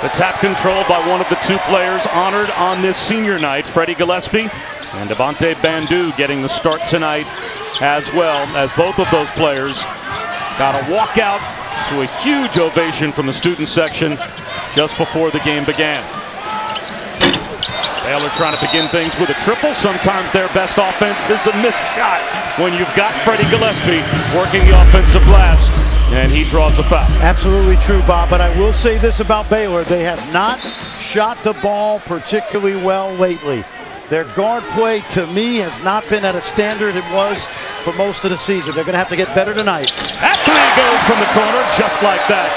the tap control by one of the two players honored on this senior night, Freddie Gillespie, and Devontae Bandu getting the start tonight, as well as both of those players got a walkout to a huge ovation from the student section just before the game began. Baylor trying to begin things with a triple. Sometimes their best offense is a missed shot when you've got Freddie Gillespie working the offensive glass, and he draws a foul. Absolutely true, Bob, but I will say this about Baylor. They have not shot the ball particularly well lately. Their guard play, to me, has not been at a standard it was for most of the season. They're going to have to get better tonight. That three goes from the corner just like that.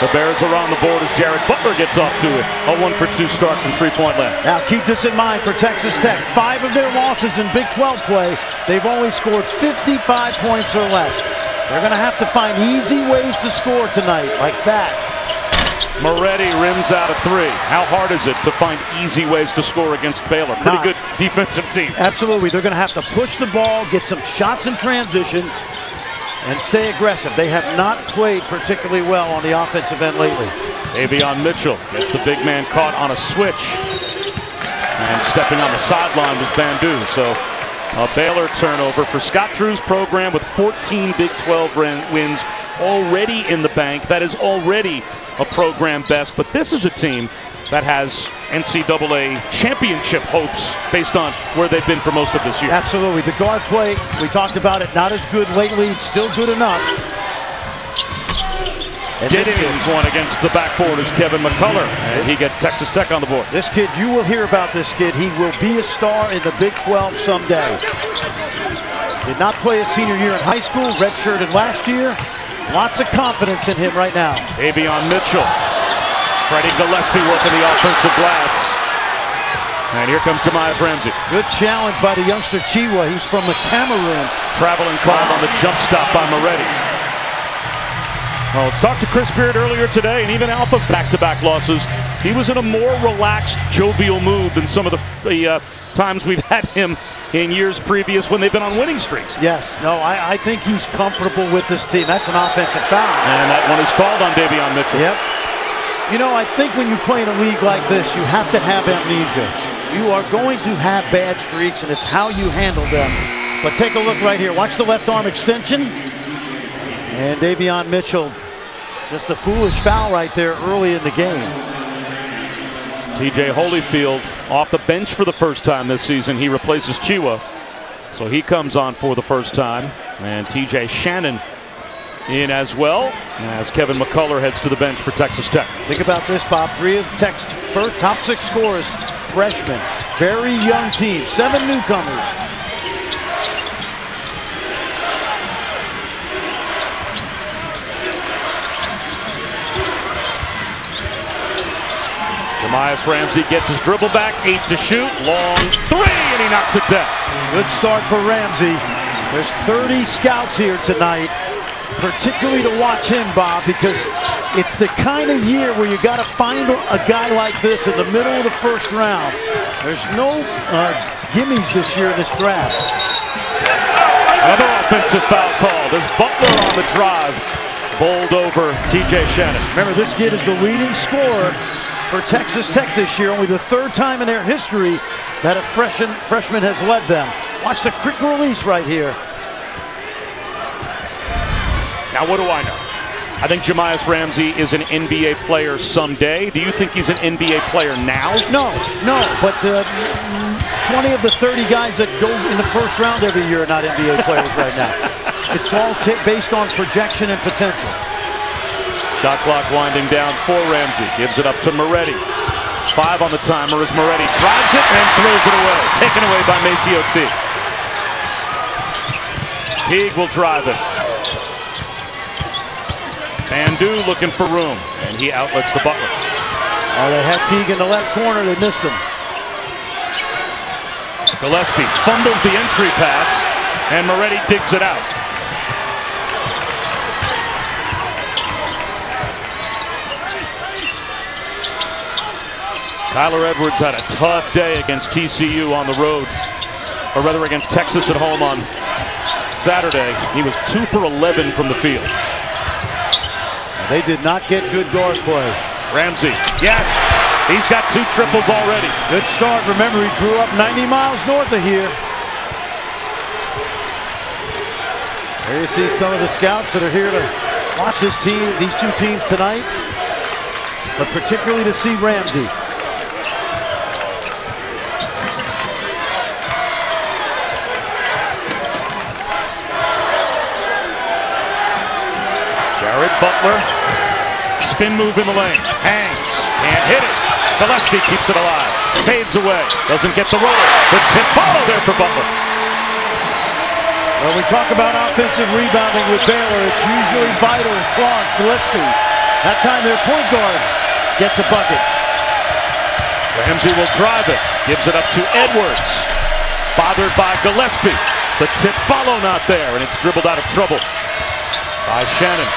The Bears are on the board as Jared Butler gets off to it. A 1-for-2 start from three-point land. Now keep this in mind for Texas Tech. 5 of their losses in Big 12 play, they've only scored 55 points or less. They're going to have to find easy ways to score tonight, like that. Moretti rims out a three. How hard is it to find easy ways to score against Baylor? Pretty good defensive team. Absolutely. They're going to have to push the ball, get some shots in transition, and stay aggressive. They have not played particularly well on the offensive end lately. Davion Mitchell gets the big man caught on a switch. And stepping on the sideline was Bandu. So a Baylor turnover for Scott Drew's program with 14 Big 12 wins already in the bank. That is already a program best, but this is a team that has NCAA championship hopes based on where they've been for most of this year. Absolutely. The guard play, we talked about it, not as good lately, still good enough. Getting one against the backboard is Kevin McCullough, and he gets Texas Tech on the board. This kid, you will hear about this kid. He will be a star in the Big 12 someday. Did not play his senior year in high school, redshirted last year. Lots of confidence in him right now. Davion Mitchell. Freddie Gillespie working the offensive glass. And here comes Jamias Ramsey. Good challenge by the youngster Chiwa. He's from the Cameroon. Traveling call on the jump stop by Moretti. Well, let's talk to Chris Beard earlier today, and even Alpha back-to-back losses. He was in a more relaxed, jovial mood than some of the times we've had him in years previous when they've been on winning streaks. Yes, no, I think he's comfortable with this team. That's an offensive foul. And that one is called on Davion Mitchell. Yep. You know, I think when you play in a league like this, you have to have amnesia. You are going to have bad streaks, and it's how you handle them. But take a look right here. Watch the left arm extension. And Davion Mitchell, just a foolish foul right there early in the game. TJ Holyfield off the bench for the first time this season. He replaces Chiwa. So he comes on for the first time. And TJ Shannon in as well, as Kevin McCullough heads to the bench for Texas Tech. Think about this, Bob. 3 of Tech's first top 6 scorers, freshmen. Very young team. 7 newcomers. Jamias Ramsey gets his dribble back, 8 to shoot, long 3, and he knocks it down. Good start for Ramsey. There's 30 scouts here tonight, particularly to watch him, Bob, because it's the kind of year where you got to find a guy like this in the middle of the first round. There's no gimmies this year in this draft. Another offensive foul call. There's Butler on the drive, bowled over TJ Shannon. Remember, this kid is the leading scorer for Texas Tech this year. Only the 3rd time in their history that a freshman has led them. Watch the quick release right here. Now, what do I know? I think Jamias Ramsey is an NBA player someday. Do you think he's an NBA player now? No, but 20 of the 30 guys that go in the first round every year are not NBA players right now. It's all based on projection and potential. Shot clock winding down for Ramsey. Gives it up to Moretti. 5 on the timer as Moretti drives it and throws it away. Taken away by Maceo Teague. Teague will drive it. Bandu looking for room, and he outlets the Butler. Oh, they had Teague in the left corner. They missed him. Gillespie fumbles the entry pass, and Moretti digs it out. Kyler Edwards had a tough day against TCU on the road, or rather against Texas at home on Saturday. He was 2 for 11 from the field. They did not get good guard play. Ramsey, yes, he's got 2 triples already. Good start. Remember, he grew up 90 miles north of here. There you see some of the scouts that are here to watch these 2 teams tonight, but particularly to see Ramsey. Jared Butler, spin move in the lane, hangs, can't hit it. Gillespie keeps it alive, fades away, doesn't get the roll. The tip follow there for Butler. When we talk about offensive rebounding with Baylor, it's usually vital. Clark, Gillespie. That time their point guard gets a bucket. Ramsey will drive it, gives it up to Edwards. Bothered by Gillespie. The tip follow not there, and it's dribbled out of trouble by Shannon.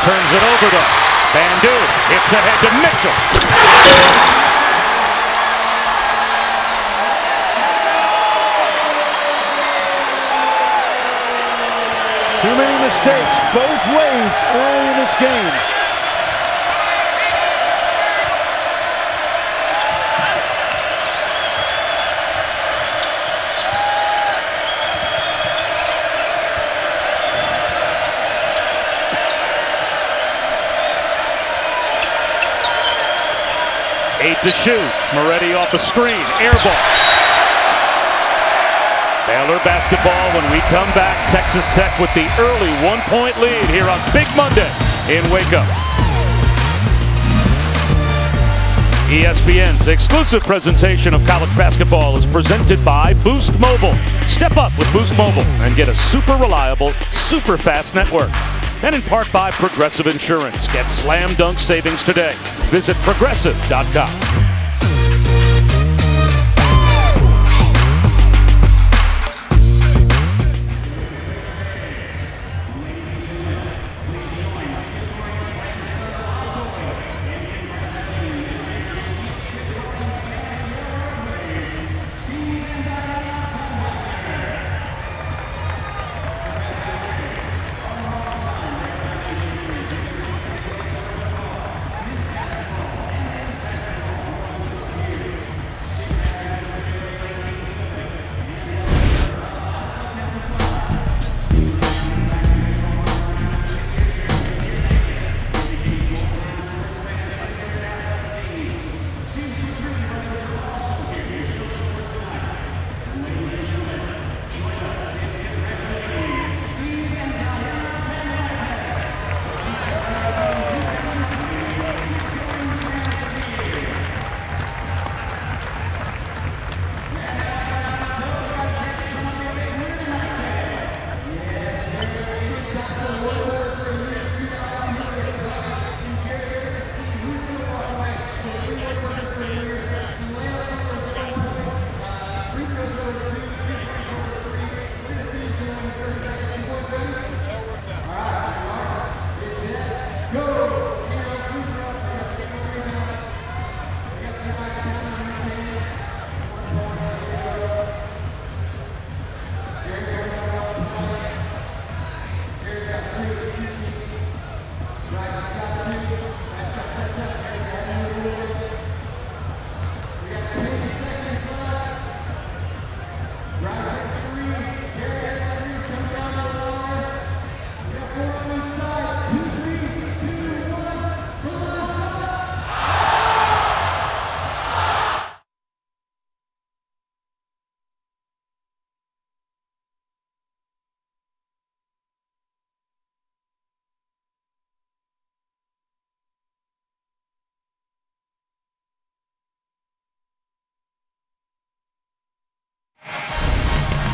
Turns it over though. Bandu hits ahead to Mitchell. Too many mistakes both ways early in this game. Eight to shoot. Moretti off the screen. Air ball. Baylor basketball when we come back. Texas Tech with the early 1-point lead here on Big Monday in Waco. ESPN's exclusive presentation of college basketball is presented by Boost Mobile. Step up with Boost Mobile and get a super reliable, super fast network. And in part by Progressive Insurance. Get slam dunk savings today. Visit progressive.com.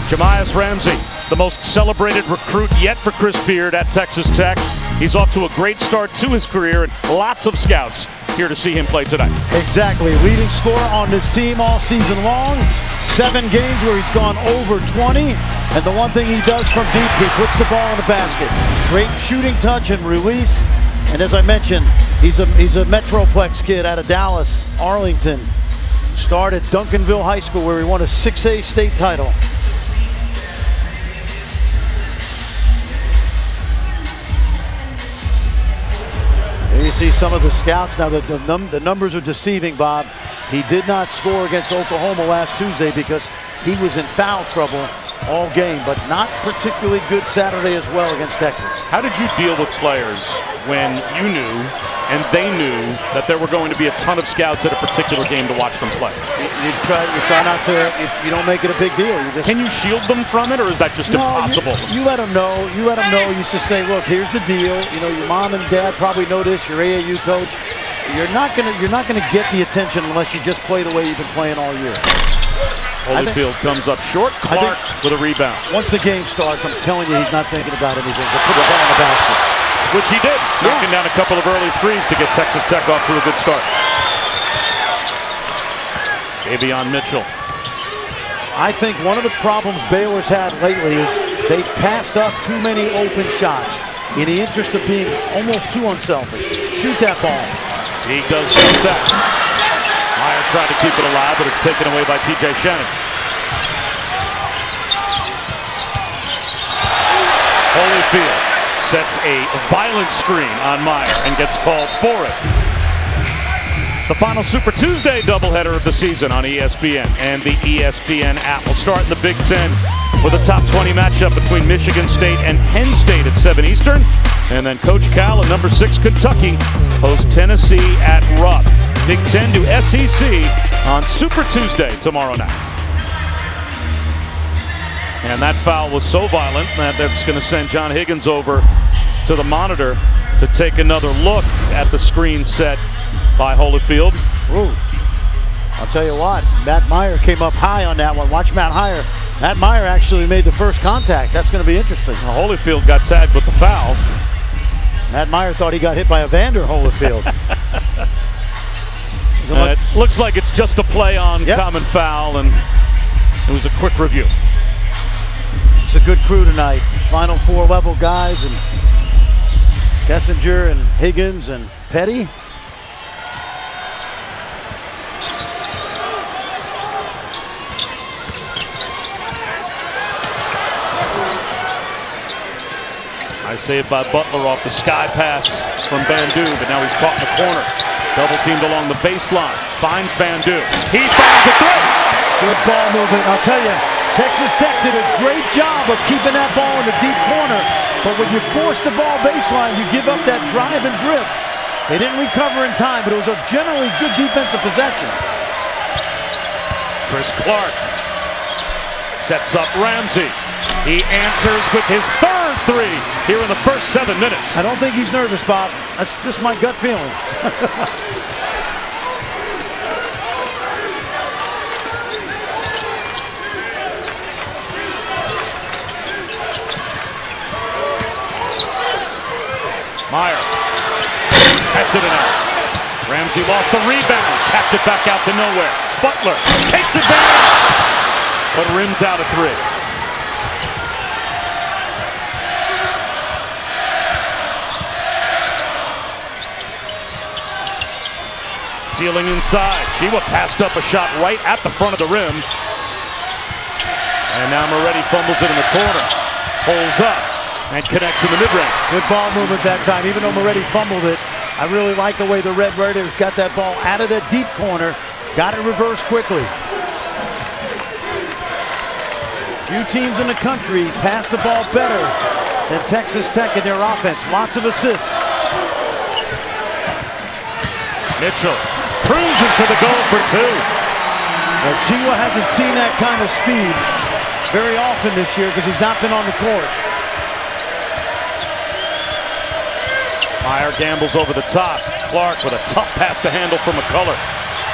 Jamias Ramsey, the most celebrated recruit yet for Chris Beard at Texas Tech. He's off to a great start to his career, and lots of scouts here to see him play tonight. Exactly. Leading scorer on this team all season long. 7 games where he's gone over 20. And the one thing he does from deep, he puts the ball in the basket. Great shooting touch and release. And as I mentioned, he's a Metroplex kid out of Dallas, Arlington. Started Duncanville High School where he won a 6A state title. There you see some of the scouts. Now the numbers are deceiving, Bob. He did not score against Oklahoma last Tuesday because he was in foul trouble all game, but not particularly good Saturday as well against Texas. How did you deal with players when you knew and they knew that there were going to be a ton of scouts at a particular game to watch them play? You try not to. You don't make it a big deal. Can you shield them from it, or is that just impossible? You let them know. You let them know. You just say, look, here's the deal. You know, your mom and dad probably know this. Your AAU coach. You're not gonna get the attention unless you just play the way you've been playing all year. Holyfield comes up short. Clark with a rebound. Once the game starts, I'm telling you, he's not thinking about anything. But put the ball in the basket. Which he did, knocking down a couple of early threes to get Texas Tech off to a good start. Davion Mitchell. I think one of the problems Baylor's had lately is they've passed up too many open shots in the interest of being almost too unselfish. Shoot that ball. He does just that. Meyer tried to keep it alive, but it's taken away by TJ Shannon. Holyfield sets a violent screen on Meyer and gets called for it. The final Super Tuesday doubleheader of the season on ESPN and the ESPN app. We'll start in the Big Ten with a top 20 matchup between Michigan State and Penn State at 7 Eastern. And then Coach Cal and number 6 Kentucky host Tennessee at Rupp. Big Ten to SEC on Super Tuesday tomorrow night. And that foul was so violent that that's going to send John Higgins over to the monitor to take another look at the screen set by Holyfield. Ooh. I'll tell you what, Matt Meyer came up high on that one. Watch Matt Meyer. Matt Meyer actually made the first contact. That's going to be interesting. Well, Holyfield got tagged with the foul. Matt Meyer thought he got hit by Evander Holyfield. It looks like it's just a play on common foul, and it was a quick review. It's a good crew tonight. Final four level guys, and Kessinger and Higgins and Petty. Nice save by Butler off the sky pass from Bandu, but now he's caught in the corner. Double teamed along the baseline. Finds Bandu. He finds a three. Good ball movement. I'll tell you, Texas Tech did a great job of keeping that ball in the deep corner. But when you force the ball baseline, you give up that drive and drift. They didn't recover in time, but it was a generally good defensive possession. Chris Clark sets up Ramsey. He answers with his third three here in the first 7 minutes. I don't think he's nervous, Bob. That's just my gut feeling. Meyer. That's it and out. Ramsey lost the rebound. Tapped it back out to nowhere. Butler takes advantage, but rims out a three. Sealing inside. Chiwa passed up a shot right at the front of the rim. And now Moretti fumbles it in the corner. Pulls up and connects in the mid-range. Good ball movement that time. Even though Moretti fumbled it, I really like the way the Red Raiders got that ball out of that deep corner. Got it reversed quickly. Few teams in the country pass the ball better than Texas Tech in their offense. Lots of assists. Mitchell cruises to the goal for two. Well, Chiwa hasn't seen that kind of speed very often this year because he's not been on the court. Meyer gambles over the top. Clark with a tough pass to handle from McCullough.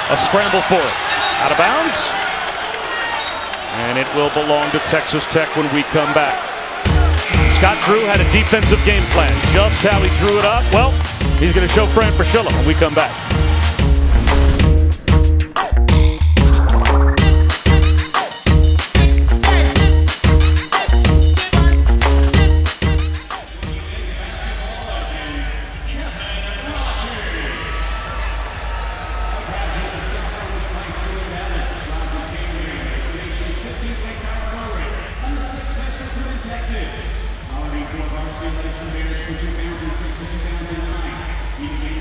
A scramble for it. Out of bounds. And it will belong to Texas Tech when we come back. Scott Drew had a defensive game plan. Just how he drew it up, well, he's going to show Fran Fraschilla when we come back. Our varsity from Baylor from 2006 to 2009.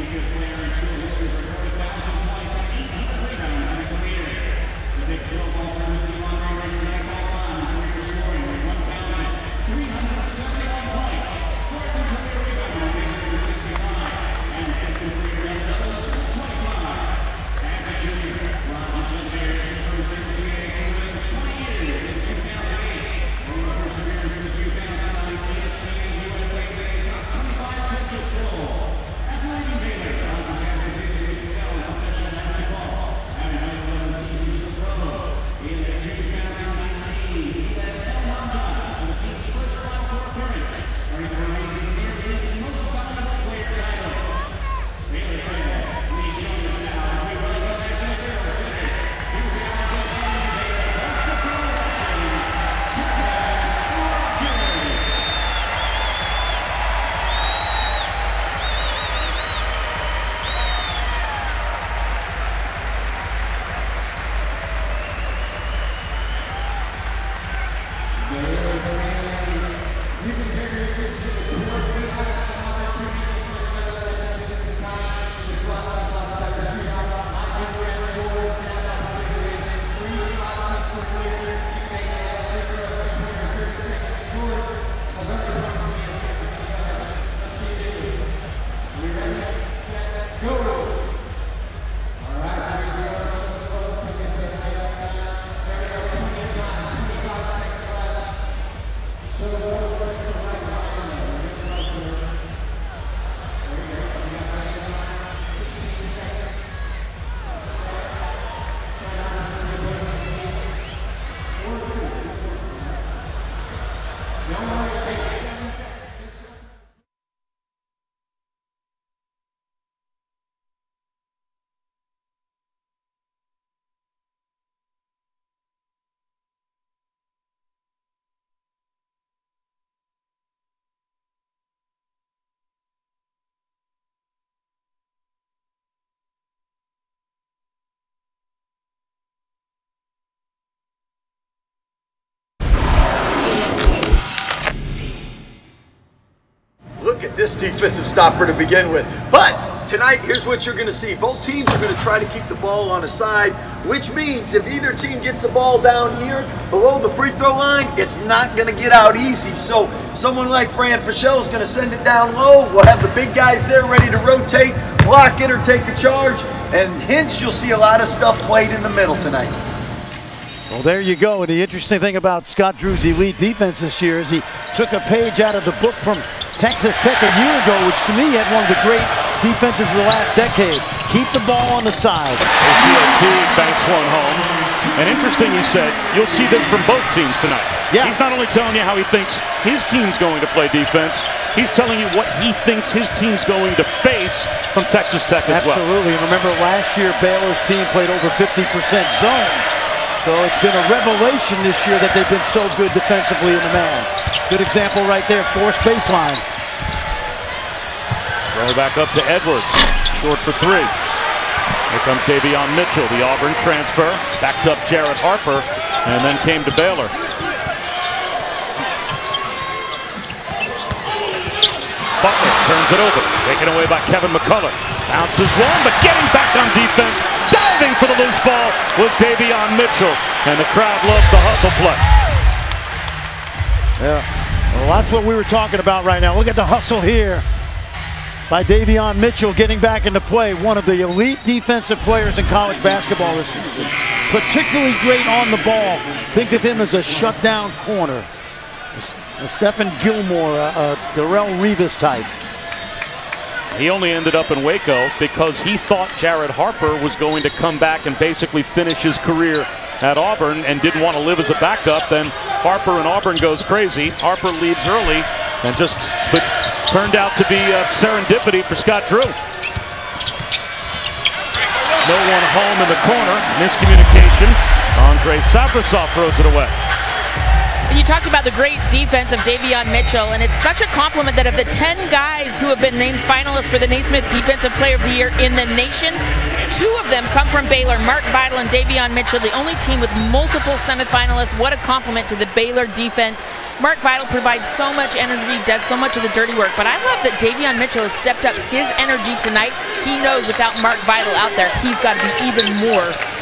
Look at this defensive stopper to begin with. But tonight, here's what you're going to see. Both teams are going to try to keep the ball on a side, which means if either team gets the ball down here below the free throw line, it's not going to get out easy. So someone like Fran Fischel is going to send it down low. We'll have the big guys there ready to rotate, block it, or take a charge. And hence, you'll see a lot of stuff played in the middle tonight. Well, there you go. And the interesting thing about Scott Drew's elite defense this year is he took a page out of the book from Texas Tech a year ago, which to me had one of the great defenses of the last decade. Keep the ball on the side. OT banks one home. And interesting, he said, you'll see this from both teams tonight. Yeah. He's not only telling you how he thinks his team's going to play defense, he's telling you what he thinks his team's going to face from Texas Tech as well. Absolutely. And remember, last year, Baylor's team played over 50% zone. So it's been a revelation this year that they've been so good defensively in the man. Good example right there, forced baseline. Throw back up to Edwards, short for three. Here comes Davion Mitchell, the Auburn transfer. Backed up Jared Harper, and then came to Baylor. Butler turns it over, taken away by Kevin McCullough. Bounces one, but getting back on defense, diving for the loose ball was Davion Mitchell, and the crowd loves the hustle play. Yeah, well, that's what we were talking about right now. Look at the hustle here by Davion Mitchell getting back into play. One of the elite defensive players in college basketball this season. Particularly great on the ball. Think of him as a shutdown corner. A Stephen Gilmore, a Darrell Revis type. He only ended up in Waco because he thought Jared Harper was going to come back and basically finish his career at Auburn and didn't want to live as a backup. Then Harper and Auburn goes crazy. Harper leaves early and just turned out to be serendipity for Scott Drew. No one home in the corner. Miscommunication. Andre Savrasov throws it away. You talked about the great defense of Davion Mitchell, and it's such a compliment that of the 10 guys who have been named finalists for the Naismith Defensive Player of the Year in the nation, 2 of them come from Baylor, Mark Vidal and Davion Mitchell, the only team with multiple semifinalists. What a compliment to the Baylor defense. Mark Vidal provides so much energy, does so much of the dirty work, but I love that Davion Mitchell has stepped up his energy tonight. He knows without Mark Vidal out there, he's got to be even more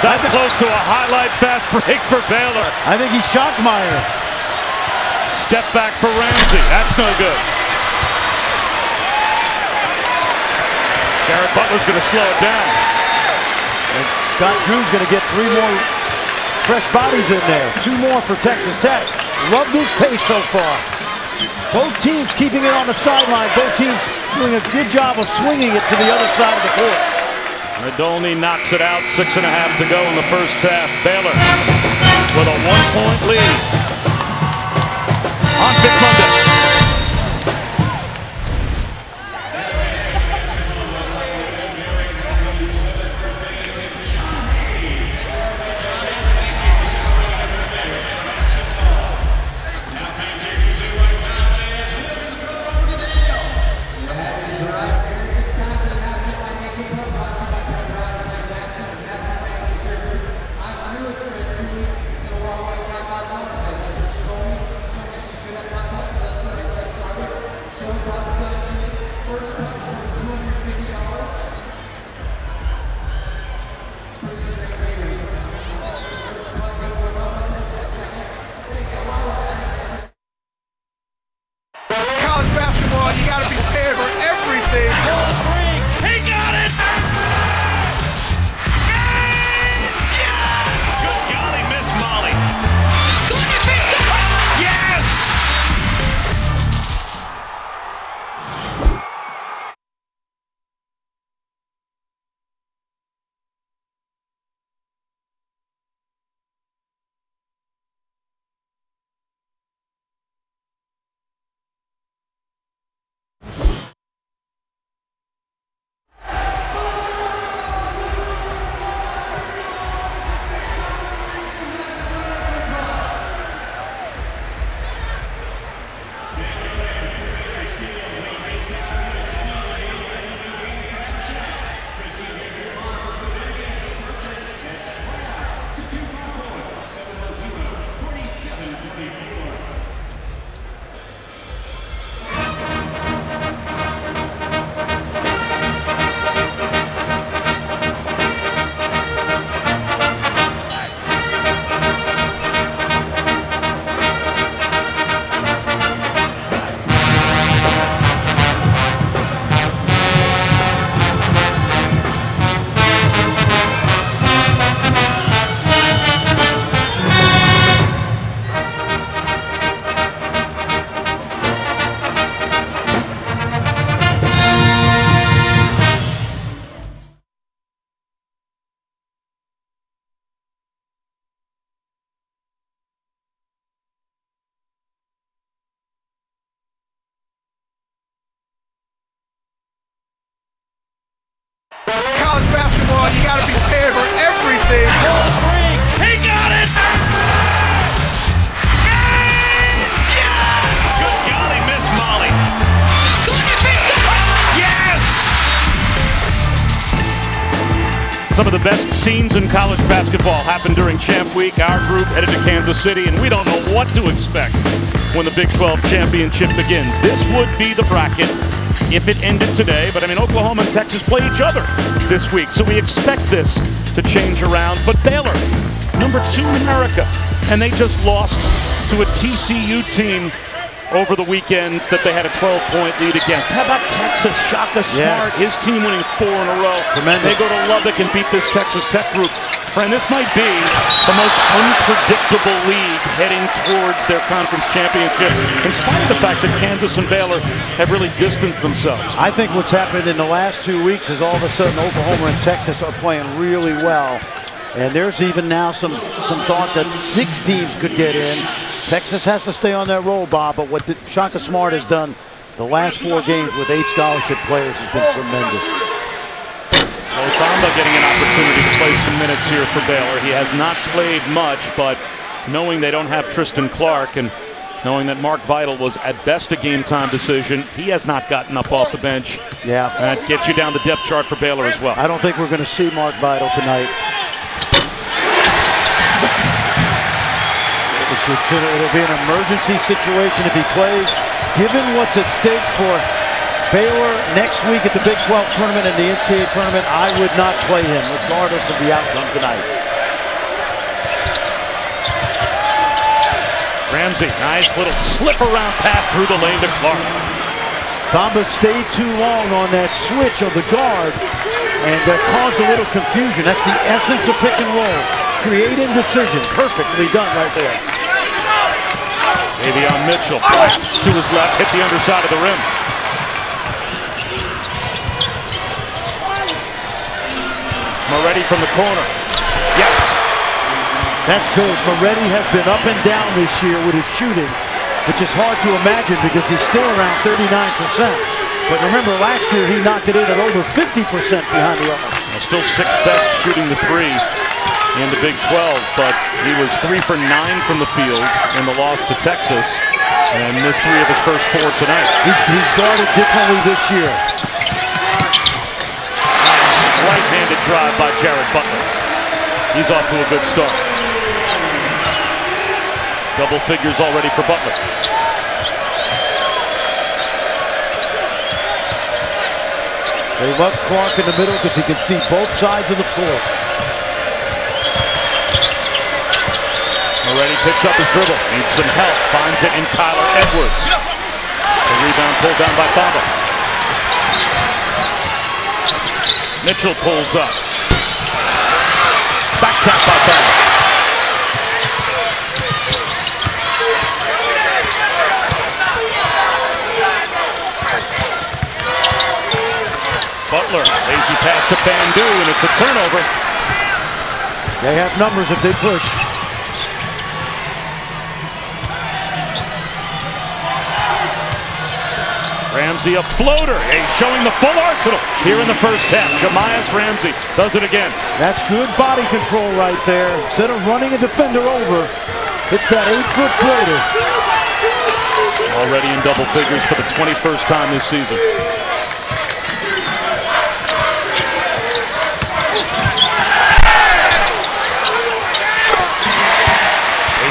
That close to a highlight fast break for Baylor. I think he shocked Meyer. Step back for Ramsey. That's no good. Garrett Butler's going to slow it down. And Scott Drew's going to get 3 more fresh bodies in there. 2 more for Texas Tech. Love this pace so far. Both teams keeping it on the sideline. Both teams doing a good job of swinging it to the other side of the court. Radolny knocks it out. 6.5 to go in the first half. Baylor with a 1-point lead on Big Monday. You got to be prepared for everything. He got it! Good golly, Miss Molly. Yes! College basketball, you got to be prepared for everything. He got it! Good golly, Miss Molly. Yes! Some of the best scenes in college basketball happened during Champ Week. Our group headed to Kansas City, and we don't know what to expect when the Big 12 championship begins. This would be the bracket if it ended today, but I mean, Oklahoma and Texas play each other this week, so we expect this to change around. But Baylor, number 2 in America, and they just lost to a TCU team over the weekend that they had a 12-point lead against. How about Texas? Shaka Smart, his team winning 4 in a row. Tremendous. They go to Lubbock and beat this Texas Tech group. Friend, this might be the most unpredictable league heading towards their conference championship, in spite of the fact that Kansas and Baylor have really distanced themselves. I think what's happened in the last 2 weeks is all of a sudden Oklahoma and Texas are playing really well. And there's even now some thought that 6 teams could get in. Texas has to stay on that roll, Bob, but what Shaka Smart has done the last 4 games with 8 scholarship players has been tremendous. Obama getting an opportunity to play some minutes here for Baylor. He has not played much, but knowing they don't have Tristan Clark and knowing that Mark Vital was at best a game-time decision, he has not gotten up off the bench. Yeah. And that gets you down the depth chart for Baylor as well. I don't think we're going to see Mark Vital tonight. It'll be an emergency situation if he plays. Given what's at stake for Baylor next week at the Big 12 tournament and the NCAA tournament, I would not play him regardless of the outcome tonight. Ramsey, nice little slip around pass through the lane to Clark. Bamba stayed too long on that switch of the guard, and that caused a little confusion. That's the essence of pick and roll. Create indecision. Perfectly done right there. Davion Mitchell blasts to his left, hit the underside of the rim. Moretti from the corner. Yes. That's good. Moretti has been up and down this year with his shooting, which is hard to imagine because he's still around 39%. But remember, last year he knocked it in at over 50% behind the arc. Still sixth best shooting the three in the Big 12, but he was 3 for 9 from the field in the loss to Texas and missed 3 of his first 4 tonight. He's guarded differently this year. Nice right-handed drive by Jared Butler. He's off to a good start. Double figures already for Butler. They love Clark in the middle because he can see both sides of the floor. Moretti picks up his dribble. Needs some help. Finds it in Kyler Edwards. The rebound pulled down by Bamba. Mitchell pulls up. Back tap by Bamba. Butler, lazy pass to Bandu, and it's a turnover. They have numbers if they push. Ramsey a floater. He's showing the full arsenal here in the first half. Jamias Ramsey does it again. That's good body control right there. Instead of running a defender over, it's that 8-foot floater. Already in double figures for the 21st time this season.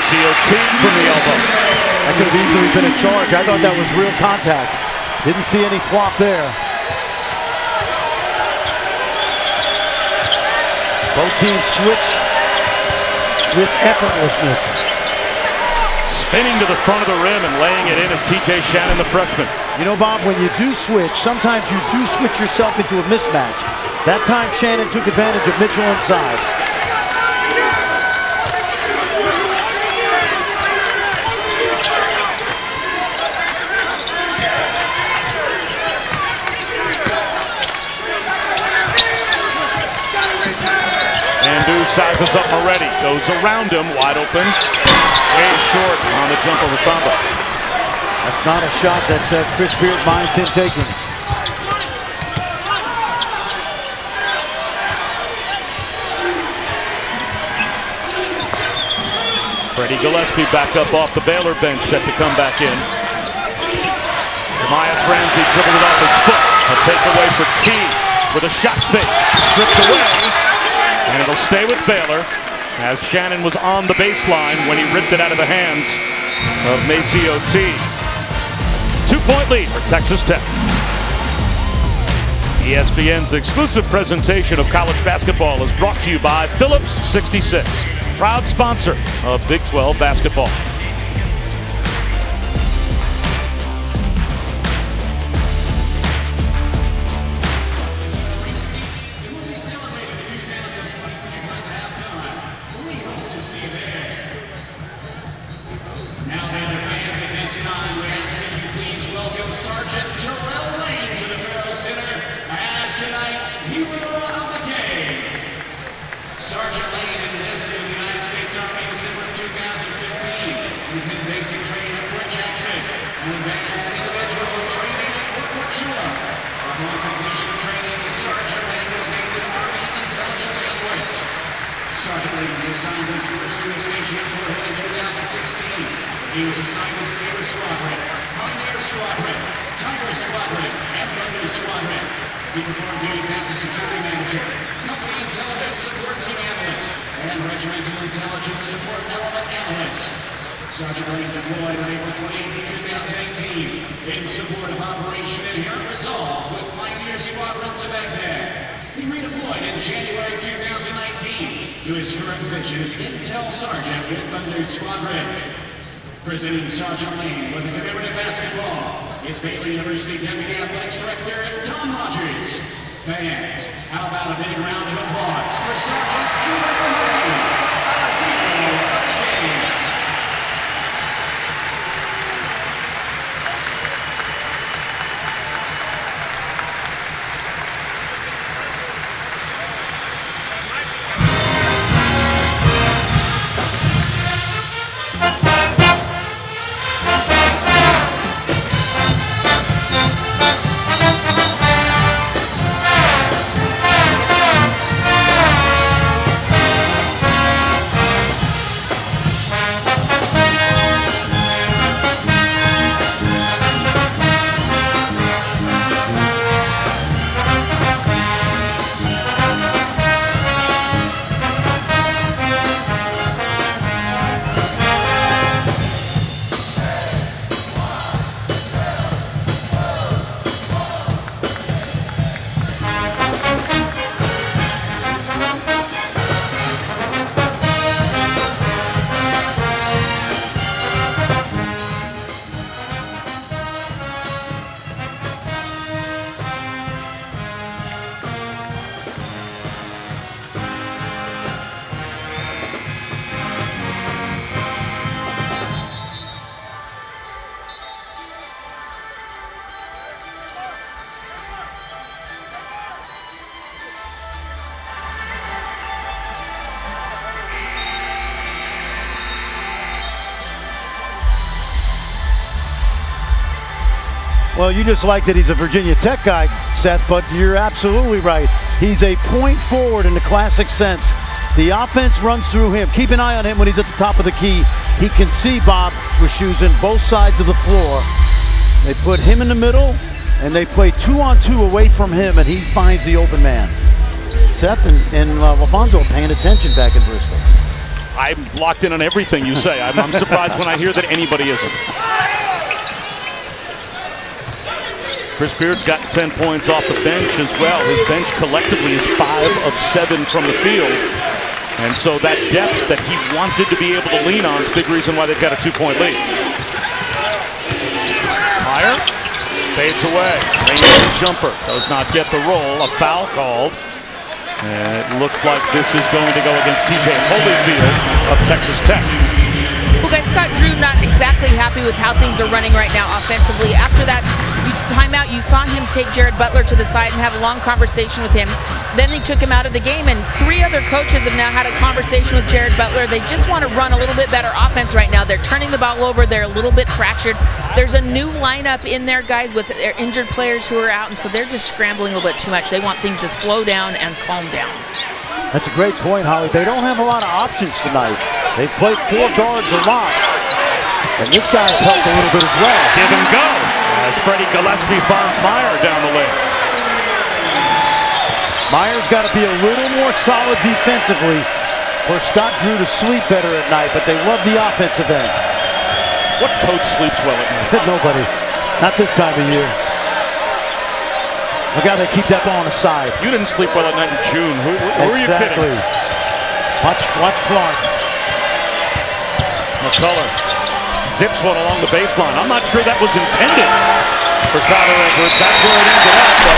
ACOT from the elbow. That could have easily been a charge. I thought that was real contact. Didn't see any flop there. Both teams switch with effortlessness. Spinning to the front of the rim and laying it in is TJ Shannon, the freshman. You know, Bob, when you do switch, sometimes you do switch yourself into a mismatch. That time Shannon took advantage of Mitchell inside. Sizes up Moretti, goes around him, wide open. Way short on the jumper with Bamba. That's not a shot that Chris Beard minds him taking. Freddie Gillespie back up off the Baylor bench, set to come back in. Jamias Ramsey dribbled it off his foot. A takeaway for T with a shot fake. Stripped away. And it'll stay with Baylor as Shannon was on the baseline when he ripped it out of the hands of Maceo T. 2-point lead for Texas Tech. ESPN's exclusive presentation of college basketball is brought to you by Phillips 66, proud sponsor of Big 12 basketball. Sergeant Lane enlisted in the United States Army December 2015. He did basic training at Fort Jackson and advanced individual training at Fort Mature. Upon completion of training, Sergeant Lane was named an Army Intelligence Analyst. Sergeant Lane was assigned his first to a station in Fort Hood in 2016. He was assigned to Sabre Squadron, Pioneer Squadron, Tiger Squadron, and Thunder Squadron. He performed duties as a security manager, company intelligence support team analyst, and regimental intelligence support element analyst. Sergeant Lane deployed on April 28, 2018 in support of Operation Inherent Resolve with Pioneer Squadron to Baghdad. He redeployed in January 2019 to his current position as Intel Sergeant with Thunder Squadron. Presenting Sergeant Lane with the commemorative basketball. It's Baylor University Deputy Athletics Director Tom Rogers. Fans, how about a big round of applause for Sergeant Julian Lane, our hero of the game. Well, you just like that he's a Virginia Tech guy, Seth, but you're absolutely right. He's a point forward in the classic sense. The offense runs through him. Keep an eye on him when he's at the top of the key. He can see Bob with shoes in both sides of the floor. They put him in the middle, and they play 2-on-2 away from him, and he finds the open man. Seth and LaFonso paying attention back in Bristol. I'm locked in on everything you say. I'm surprised when I hear that anybody isn't. Chris Beard's got 10 points off the bench as well. His bench collectively is 5 of 7 from the field. And so that depth that he wanted to be able to lean on is a big reason why they've got a 2-point lead. Meyer fades away. Rainbow jumper does not get the roll. A foul called. And it looks like this is going to go against TJ Holyfield of Texas Tech. Well, guys, Scott Drew not exactly happy with how things are running right now offensively. After that timeout, you saw him take Jared Butler to the side and have a long conversation with him. Then they took him out of the game, and 3 other coaches have now had a conversation with Jared Butler. They just want to run a little bit better offense right now. They're turning the ball over. They're a little bit fractured. There's a new lineup in there, guys, with their injured players who are out, and so they're just scrambling a little bit too much. They want things to slow down and calm down. That's a great point, Holly. They don't have a lot of options tonight. They've played 4 guards a lot, and this guy's helped a little bit as well. Give him go as Freddie Gillespie finds Meyer down the lane. Meyer's got to be a little more solid defensively for Scott Drew to sleep better at night, but they love the offensive end. What coach sleeps well at night? Nobody. Not this time of year. Look how they keep that ball on the side. You didn't sleep well at night in June. Who are you kidding? Watch Clark. McCullough zips one along the baseline. I'm not sure that was intended for Kyler Edwards. That's where it ended up, but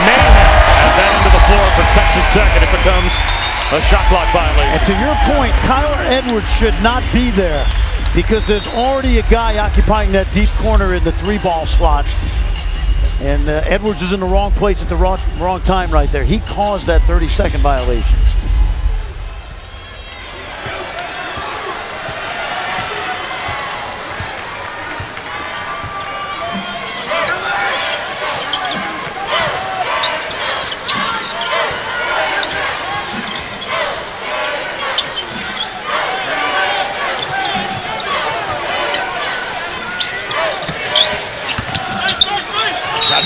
Mayhem at that end of the floor for Texas Tech, and it becomes a shot clock violation. And to your point, Kyler Edwards should not be there because there's already a guy occupying that deep corner in the 3-ball slot. And Edwards is in the wrong place at the wrong time right there. He caused that 30-second violation.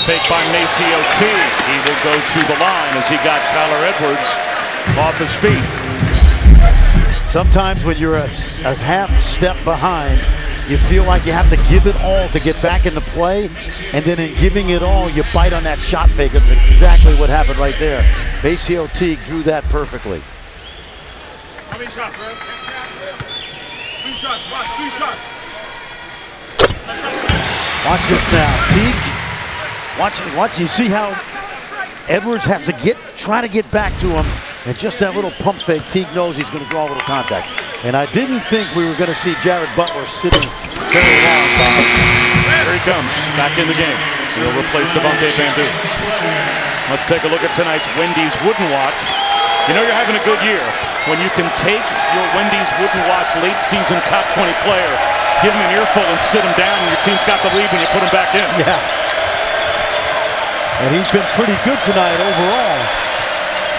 Fake by Macy O.T. He will go to the line as he got Kyler Edwards off his feet. Sometimes when you're a half step behind, you feel like you have to give it all to get back into play, and then in giving it all, you bite on that shot fake. That's exactly what happened right there. Macy O.T. drew that perfectly. How many shots, man? 3 shots, watch, 3 shots. Watch this now. Teague. Watch. You see how Edwards has to try to get back to him. And just that little pump fake, Teague knows he's going to draw a little contact. And I didn't think we were going to see Jared Butler sitting very long, Bob. Here he comes, back in the game. He'll replace Devontae Bandu. Let's take a look at tonight's Wendy's Wooden Watch. You know you're having a good year when you can take your Wendy's Wooden Watch late season top 20 player, give him an earful and sit him down, and your team's got the lead when you put him back in. Yeah. And he's been pretty good tonight overall.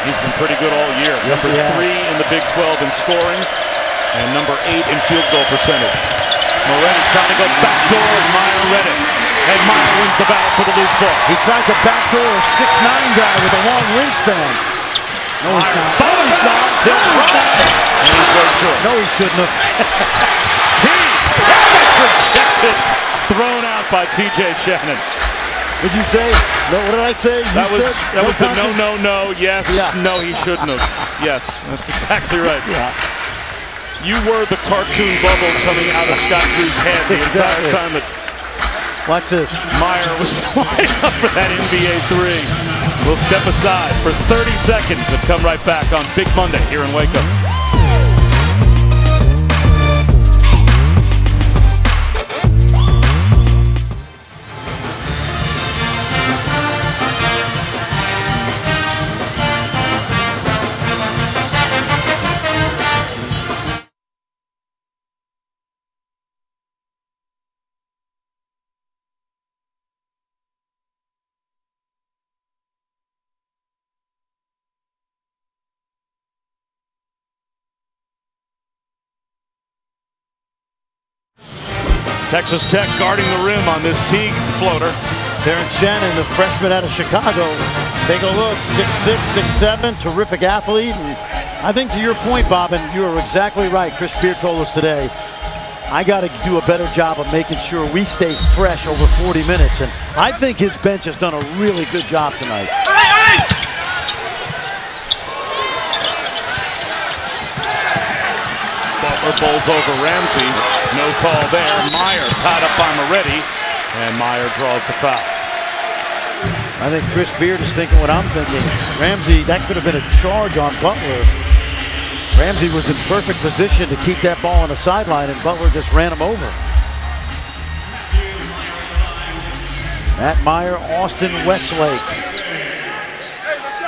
He's been pretty good all year. Yes, number 3 in the Big 12 in scoring and number 8 in field goal percentage. Moretti trying to go backdoor, and Meyer read it. And Meyer wins the battle for the loose ball. He tried to backdoor a 6'9" guy with a long wingspan. No, he's not. No, he's not. He'll try. And he's way short. No, he shouldn't have. Teague. That's rejected. Thrown out by T.J. Shannon. Did you say? No, what did I say? That was the no, yes, yeah. No, he shouldn't have. Yes, that's exactly right. Yeah. You were the cartoon bubble coming out of Scott Drew's head the entire time that Watch this. Meyer was lining up for that NBA 3. We'll step aside for 30 seconds and come right back on Big Monday here in Waco. Texas Tech guarding the rim on this Teague floater. Terrence Shannon, the freshman out of Chicago. Take a look, 6'6", 6'7", terrific athlete. And I think to your point, Bob, and you are exactly right. Chris Beard told us today, I got to do a better job of making sure we stay fresh over 40 minutes. And I think his bench has done a really good job tonight. Butler bowls over Ramsey. No call there. Meyer tied up by Moretti, and Meyer draws the foul. I think Chris Beard is thinking what I'm thinking. Ramsey, that could have been a charge on Butler. Ramsey was in perfect position to keep that ball on the sideline, and Butler just ran him over. Matt Meyer, Austin Westlake.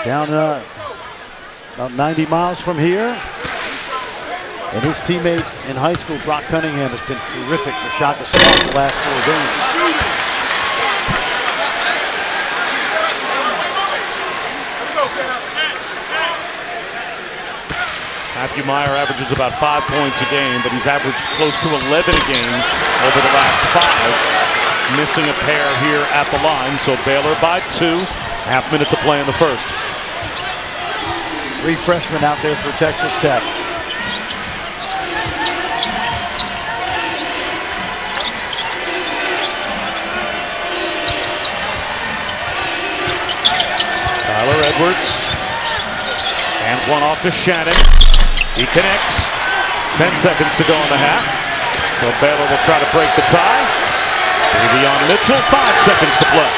Down about 90 miles from here. And his teammate in high school, Brock Cunningham, has been terrific for Shaka Smart the last 4 games. Matthew Meyer averages about 5 points a game, but he's averaged close to 11 a game over the last 5. Missing a pair here at the line, so Baylor by 2. Half minute to play in the first. 3 freshmen out there for Texas Tech. Edwards hands one off to Shannon. He connects. 10 seconds to go in the half. So Baylor will try to break the tie. Davion Mitchell, 5 seconds to play.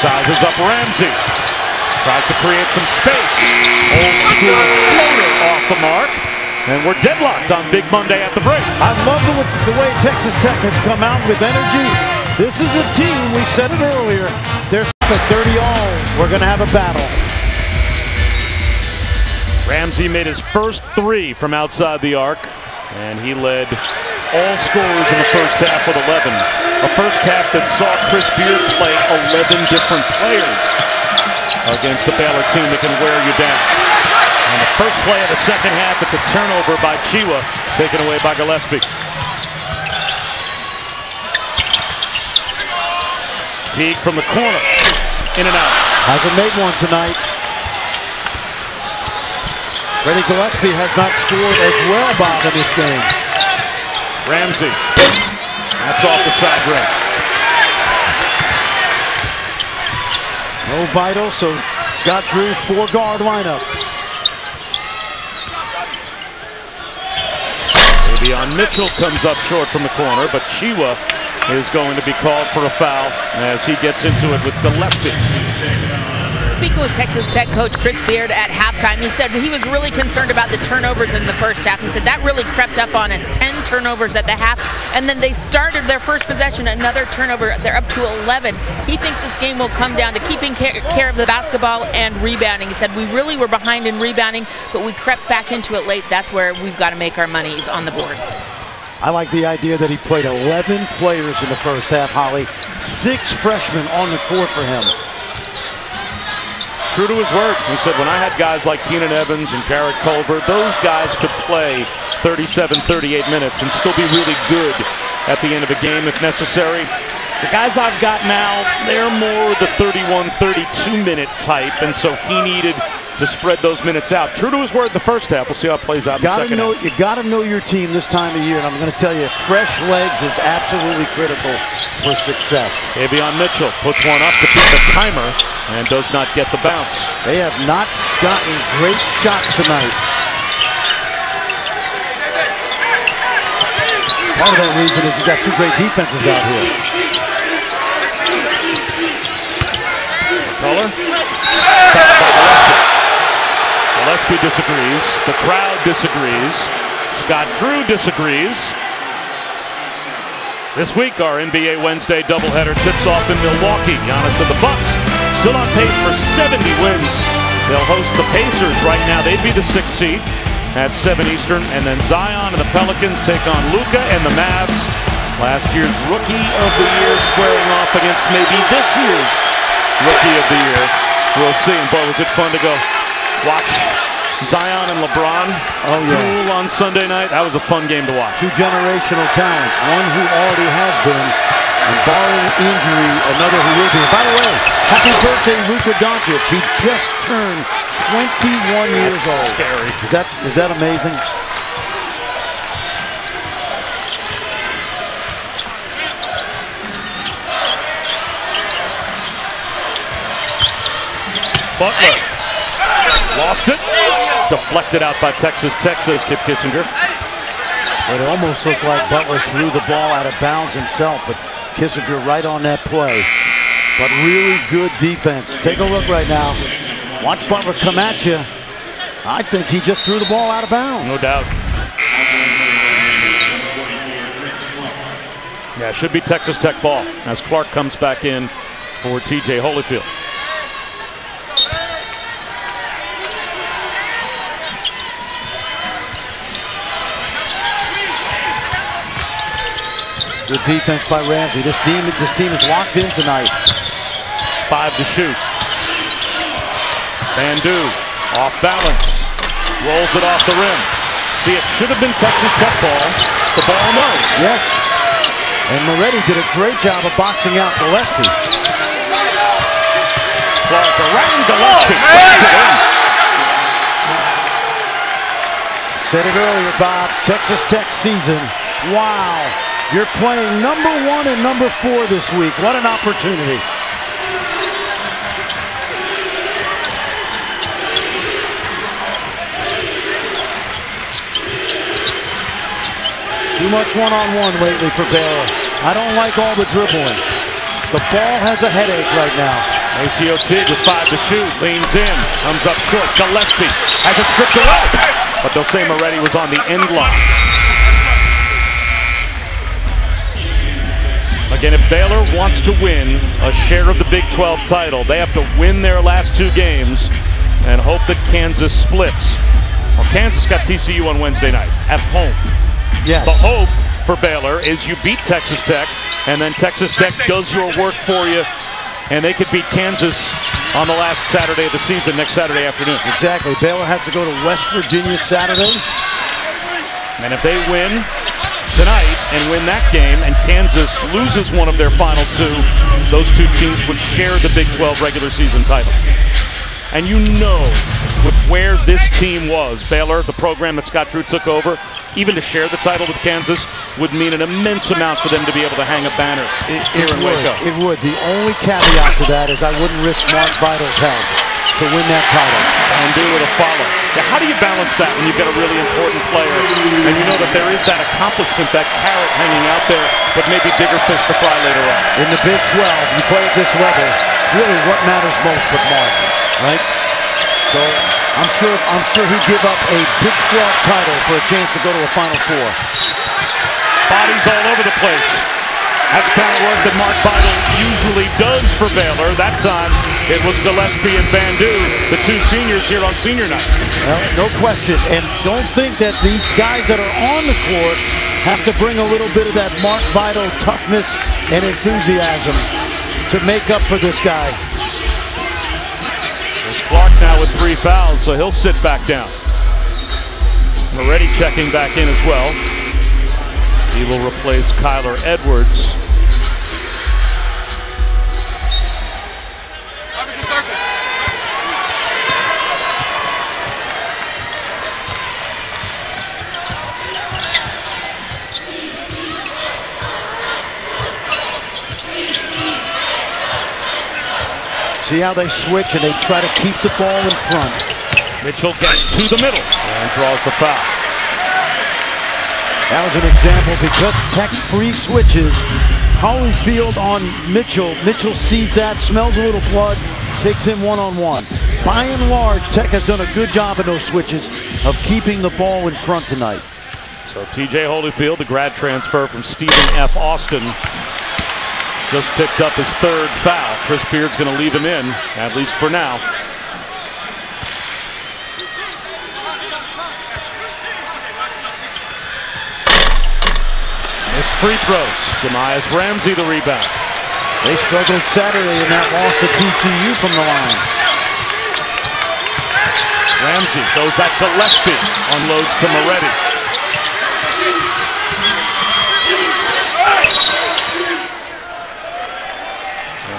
Sizes up Ramsey. Tries to create some space. Old school floater off the mark. And we're deadlocked on Big Monday at the break. I love the way Texas Tech has come out with energy. This is a team, we said it earlier, they're at 30 all. We're going to have a battle. Ramsey made his first 3 from outside the arc, and he led all scorers in the first half with 11. A first half that saw Chris Beard play 11 different players against a Baylor team that can wear you down. And the first play of the second half, it's a turnover by Chiwa, taken away by Gillespie. Teague from the corner, in and out. Hasn't made one tonight. Freddie Gillespie has not scored as well, Bob, in this game. Ramsey, that's off the side rim. No vital, so Scott Drew 4-guard lineup. Davion Mitchell comes up short from the corner, but Chiwa is going to be called for a foul as he gets into it with Gillespie. Speaking with Texas Tech coach Chris Beard at halftime, he said he was really concerned about the turnovers in the first half. He said that really crept up on us. 10 turnovers at the half, and then they started their first possession, another turnover. They're up to 11. He thinks this game will come down to keeping care of the basketball and rebounding. He said we really were behind in rebounding, but we crept back into it late. That's where we've got to make our monies on the boards. I like the idea that he played 11 players in the first half, Holly. 6 freshmen on the court for him. True to his word. He said, when I had guys like Keenan Evans and Garrett Culver, those guys could play 37, 38 minutes and still be really good at the end of a game if necessary. The guys I've got now, they're more the 31, 32-minute type, and so he needed to spread those minutes out. True to his word in the first half. We'll see how it plays out in the second half. You got to know your team this time of year, and I'm going to tell you, fresh legs is absolutely critical for success. Davion Mitchell puts one up to beat the timer and does not get the bounce. They have not gotten great shots tonight. Part of that reason is you've got 2 great defenses out here. Color. Gillespie disagrees. The crowd disagrees. Scott Drew disagrees. This week, our NBA Wednesday doubleheader tips off in Milwaukee. Giannis and the Bucks still on pace for 70 wins. They'll host the Pacers right now. They'd be the 6th seed at 7 Eastern. And then Zion and the Pelicans take on Luka and the Mavs. Last year's Rookie of the Year squaring off against maybe this year's Rookie of the Year. We'll see. And boy, was it fun to go watch Zion and LeBron duel on Sunday night. That was a fun game to watch. 2 generational talents. One who already has been, and barring injury, another who will be. By the way, happy birthday, Luka Doncic. He just turned 21 years old. Scary. Is that amazing? Butler lost it. Deflected out by Texas Tech, says Kip Kissinger. It almost looked like Butler threw the ball out of bounds himself, but Kissinger right on that play. But really good defense. Take a look right now. Watch Butler come at you. I think he just threw the ball out of bounds. No doubt. Yeah, it should be Texas Tech ball as Clark comes back in for TJ Holyfield. Good defense by Ramsey. This team is locked in tonight. 5 to shoot. Bandu off balance. Rolls it off the rim. See, it should have been Texas Tech ball. The ball knows. Yes. And Moretti did a great job of boxing out Gillespie. Clark around Gillespie. Said it earlier, Bob. Texas Tech season. Wow. You're playing number 1 and number 4 this week. What an opportunity. Too much one-on-one lately for Baylor. I don't like all the dribbling. The ball has a headache right now. ACO Tig with 5 to shoot. Leans in. Comes up short. Gillespie has it stripped away. But they'll say Moretti was on the end line. Again, if Baylor wants to win a share of the Big 12 title, they have to win their last 2 games and hope that Kansas splits. Well, Kansas got TCU on Wednesday night at home. Yes. The hope for Baylor is you beat Texas Tech, and then Texas Tech does your work for you, and they could beat Kansas on the last Saturday of the season, next Saturday afternoon. Exactly. Baylor has to go to West Virginia Saturday. And if they win tonight and win that game, and Kansas loses one of their final 2, those 2 teams would share the Big 12 regular season title. And you know, with where this team was, Baylor, the program that Scott Drew took over, even to share the title with Kansas would mean an immense amount for them to be able to hang a banner here in Waco. It would. The only caveat to that is I wouldn't risk Mark Vital's health. to win that title. Bandu with a follow. Now, how do you balance that when you've got a really important player and you know that there is that accomplishment, that carrot hanging out there, but maybe bigger fish to fry later on? In the Big 12, you play at this level, really what matters most but margin, right? So I'm sure he'd give up a Big 12 title for a chance to go to a Final Four. Bodies all over the place. That's kind of work that Mark Vidal usually does for Baylor. That time, it was Gillespie and Bandu, the two seniors here on senior night. Well, no question. And don't think that these guys that are on the court have to bring a little bit of that Mark Vidal toughness and enthusiasm to make up for this guy. There's Clark now with 3 fouls, so he'll sit back down. Moretti checking back in as well. He will replace Kyler Edwards. See how they switch and they try to keep the ball in front. Mitchell gets to the middle and draws the foul. That was an example because Tech free switches. Holyfield on Mitchell. Mitchell sees that, smells a little blood, takes him one-on-one. By and large, Tech has done a good job in those switches of keeping the ball in front tonight. So TJ Holyfield, the grad transfer from Stephen F. Austin, just picked up his 3rd foul. Chris Beard's going to leave him in, at least for now. Missed free throws. Jemias Ramsey the rebound. They struggled Saturday in that loss to TCU from the line. Ramsey goes at Gillespie, unloads to Moretti.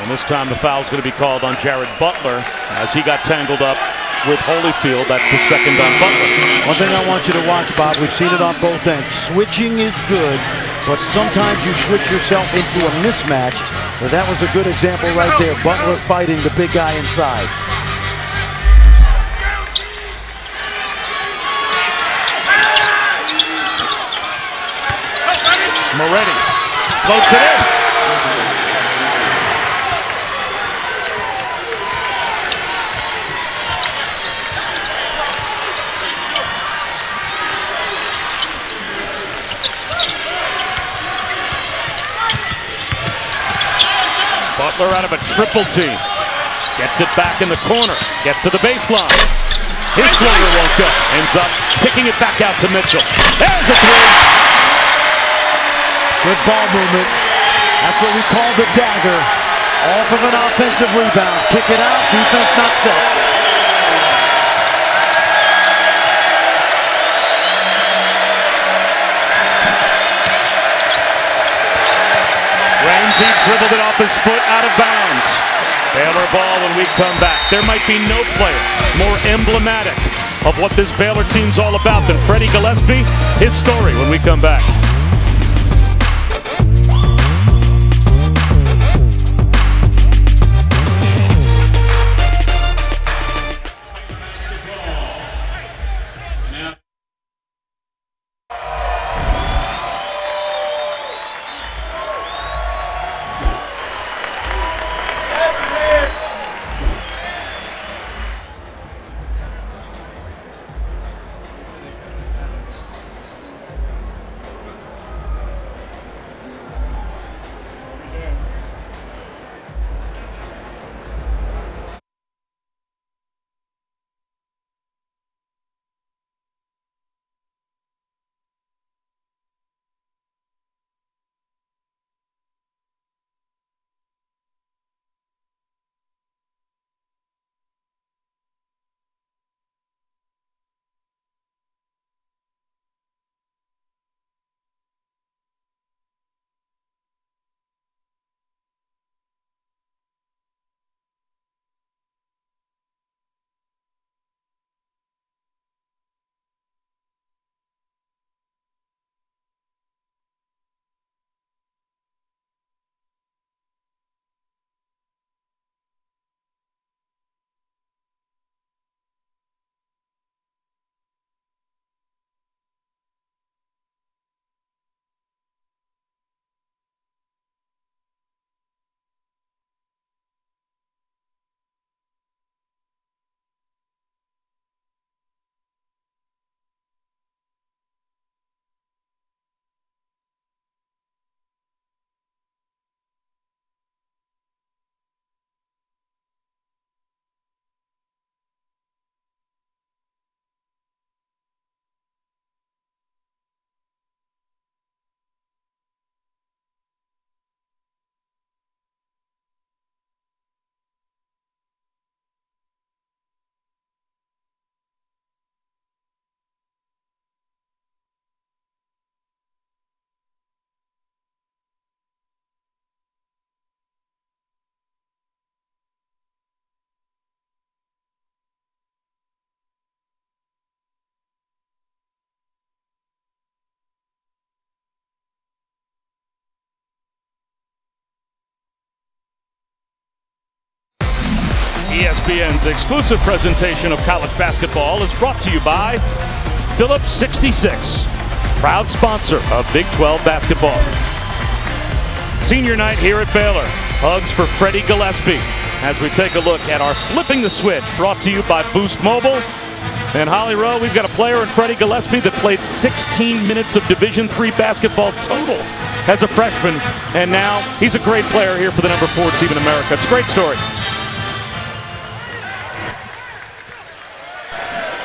And this time the foul's going to be called on Jared Butler as he got tangled up with Holyfield. That's the 2nd on Butler. One thing I want you to watch, Bob, we've seen it on both ends. Switching is good, but sometimes you switch yourself into a mismatch. Well, that was a good example right there. Butler fighting the big guy inside. Moretti floats it in. Butler out of a triple team. Gets it back in the corner. Gets to the baseline. His floater won't go. Ends up kicking it back out to Mitchell. There's a 3. Good ball movement. That's what we call the dagger. Off of an offensive rebound. Kick it out. Defense not set. Ramsey dribbled it off his foot out of bounds. Baylor ball when we come back. There might be no player more emblematic of what this Baylor team's all about than Freddie Gillespie. His story when we come back. ESPN's exclusive presentation of college basketball is brought to you by Phillips 66, proud sponsor of Big 12 basketball. Senior night here at Baylor. Hugs for Freddie Gillespie as we take a look at our Flipping the Switch, brought to you by Boost Mobile. And Holly Rowe, we've got a player in Freddie Gillespie that played 16 minutes of Division III basketball total as a freshman, and now he's a great player here for the number 4 team in America. It's a great story.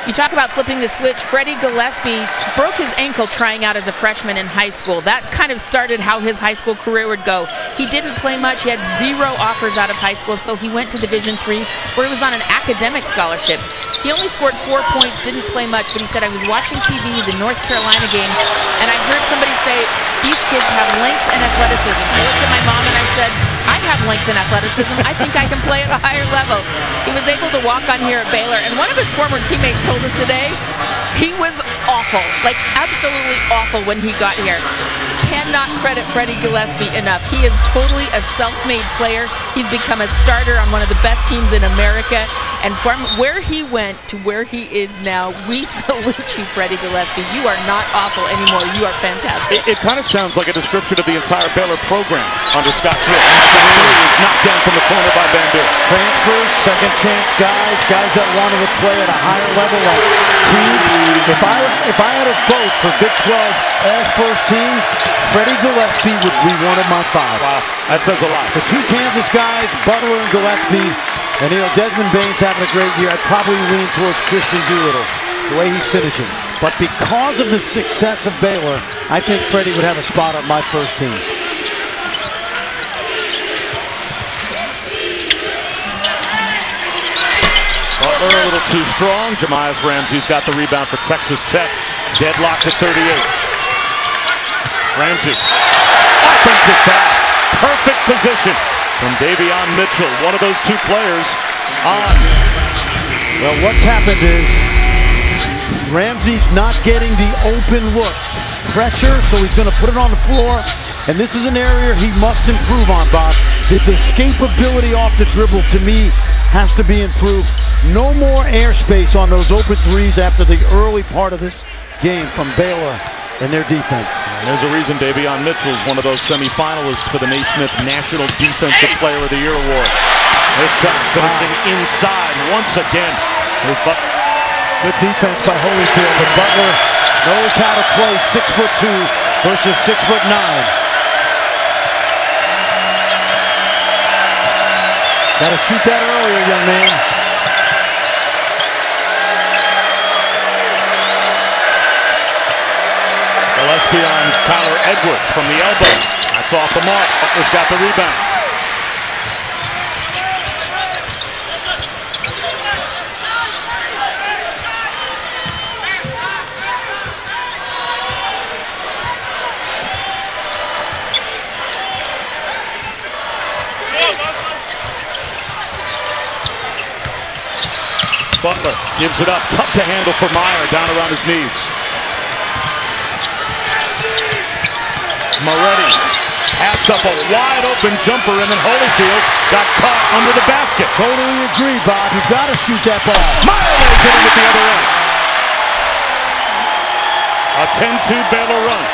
You talk about flipping the switch. Freddie Gillespie broke his ankle trying out as a freshman in high school. That kind of started how his high school career would go. He didn't play much. He had 0 offers out of high school, so he went to Division III, where he was on an academic scholarship. He only scored 4 points, didn't play much, but he said, I was watching TV, the North Carolina game, and I heard somebody say, these kids have length and athleticism. I looked at my mom and I said, I have length and athleticism. I think I can play at a higher level. He was able to walk on here at Baylor, and one of his former teammates told us today he was awful, like absolutely awful when he got here. Cannot credit Freddie Gillespie enough. He is totally a self-made player. He's become a starter on one of the best teams in America, and from where he went to where he is now, we salute you, Freddie Gillespie. You are not awful anymore. You are fantastic. It kind of sounds like a description of the entire Baylor program under Scott Tripp. He was knocked down from the corner by Bandu. Transfers, second chance guys that wanted to play at a higher level like teams. If I had a vote for Big 12 all-first team, Freddie Gillespie would be one of my 5. Wow, that says a lot. The 2 Kansas guys, Butler and Gillespie, and Desmond Bane's having a great year. I'd probably lean towards Christian Doolittle, the way he's finishing. But because of the success of Baylor, I think Freddie would have a spot on my first team. Butler a little too strong. Jamias Ramsey's got the rebound for Texas Tech. Deadlocked at 38. Ramsey. Offensive foul. Perfect position from Davion Mitchell. One of those 2 players on. Well, what's happened is Ramsey's not getting the open look. Pressure, so he's going to put it on the floor. And this is an area he must improve on, Bob. His escapability off the dribble, to me, has to be improved. No more airspace on those open threes after the early part of this game from Baylor and their defense. And there's a reason Davion Mitchell is one of those semifinalists for the Naismith National Defensive Player of the Year award. This time finishing inside once again. Good defense by Holyfield, but Butler knows how to play 6'2" versus 6'9". Got to shoot that earlier, young man. Gillespie on Kyler Edwards from the elbow. That's off the mark. Butler's got the rebound. Butler gives it up. Tough to handle for Meyer down around his knees. Moretti passed up a wide open jumper, and then Holyfield got caught under the basket. Totally agree, Bob. You've got to shoot that ball. Meyer lays it in at the other end. A 10-2 Baylor run.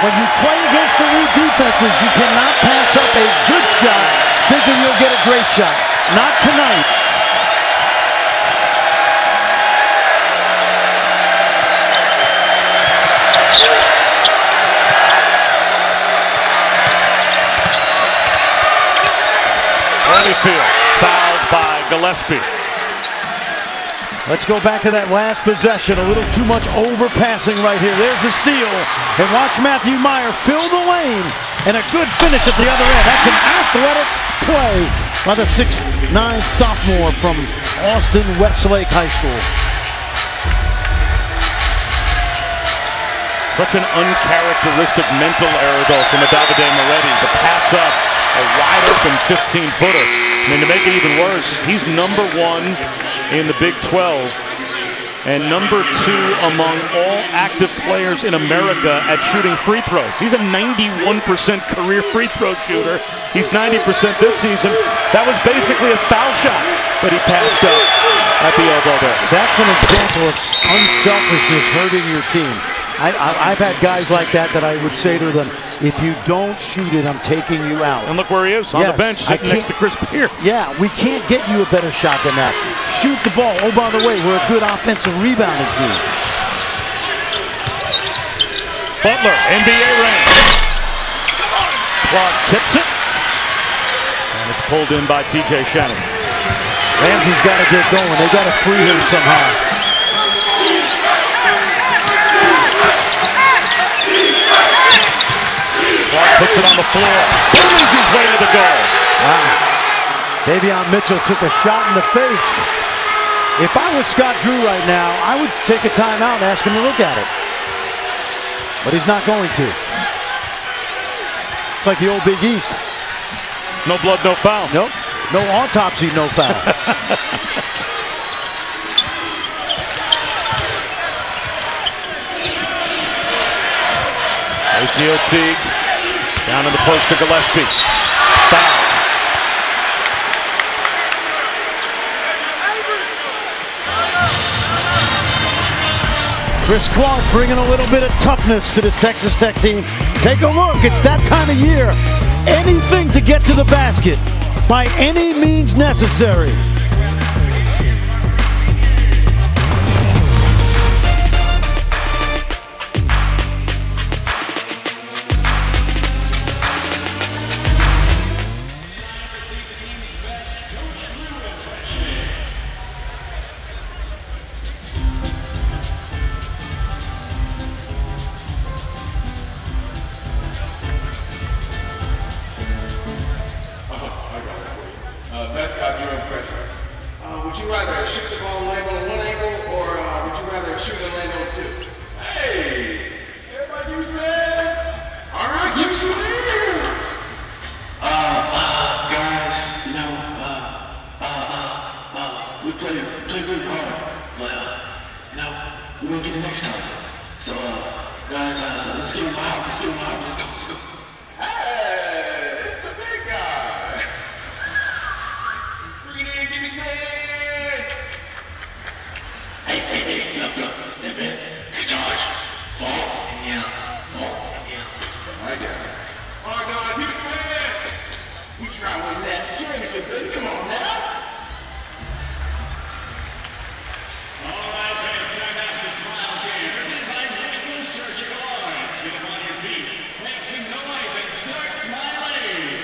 When you play against the weak defenses, you cannot pass up a good shot thinking you'll get a great shot. Not tonight. Holyfield fouled by Gillespie. Let's go back to that last possession. A little too much overpassing right here. There's the steal. And watch Matthew Meyer fill the lane. And a good finish at the other end. That's an athletic play by the 6'9" sophomore from Austin Westlake High School. Such an uncharacteristic mental error, though, from Davide Moretti. The pass up, a wide open 15-footer. I mean, to make it even worse, he's number 1 in the Big 12 and number 2 among all active players in America at shooting free throws. He's a 91% career free throw shooter. He's 90% this season. That was basically a foul shot. but he passed up at the elbow there. That's an example of unselfishness hurting your team. I've had guys like that I would say to them, if you don't shoot it, I'm taking you out. And look where he is on the bench, sitting next to Chris Pierre. Yeah, we can't get you a better shot than that. Shoot the ball. Oh, by the way, we're a good offensive rebounding team. Butler, NBA range. Clark tips it. And it's pulled in by TJ Shannon. Ramsey's got to get going. They got to free him somehow. Clark puts it on the floor. Burns his way to the goal. Wow. Davion Mitchell took a shot in the face. If I was Scott Drew right now, I would take a timeout and ask him to look at it. But he's not going to. It's like the old Big East. No blood, no foul. Nope. No autopsy, no foul. ACO Teague down in the post to Gillespie. Foul. Chris Clark bringing a little bit of toughness to this Texas Tech team. Take a look. It's that time of year. Anything to get to the basket by any means necessary. Mascot, your impression. Would you rather shoot the ball and land on one ankle, or would you rather shoot and land on two? Hey! Everybody use your hands! Alright, use your hands! Guys, you know, we play really hard, but, you know, we're gonna get it next time. So, guys, let's give him a hop, let's go. Hey! It's the big guy! Bring it in, give me some hands! Hey, get up, step in, take charge, fall, and yell. I got it. Alright, guys, give me some hands! We try one last championship, baby, come on now! All right, fans, time out for Smile Game. Presented by Medical Surgical Arts. Get up on your feet, make some noise, and start smiling.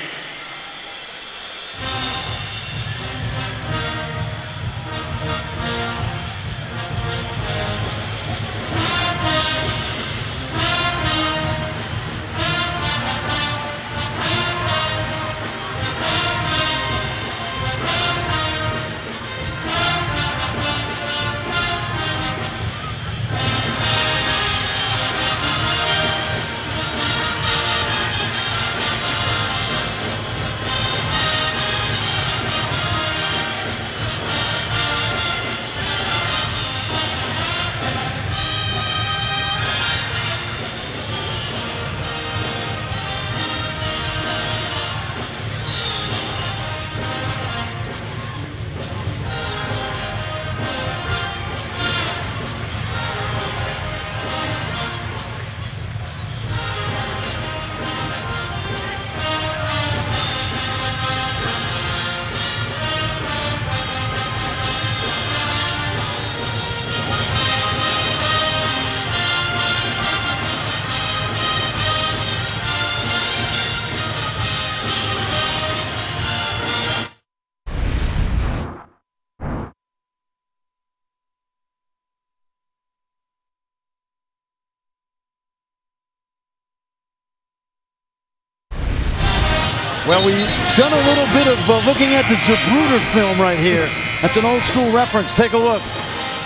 Well, we've done a little bit of looking at the Zapruder film right here. That's an old school reference. Take a look.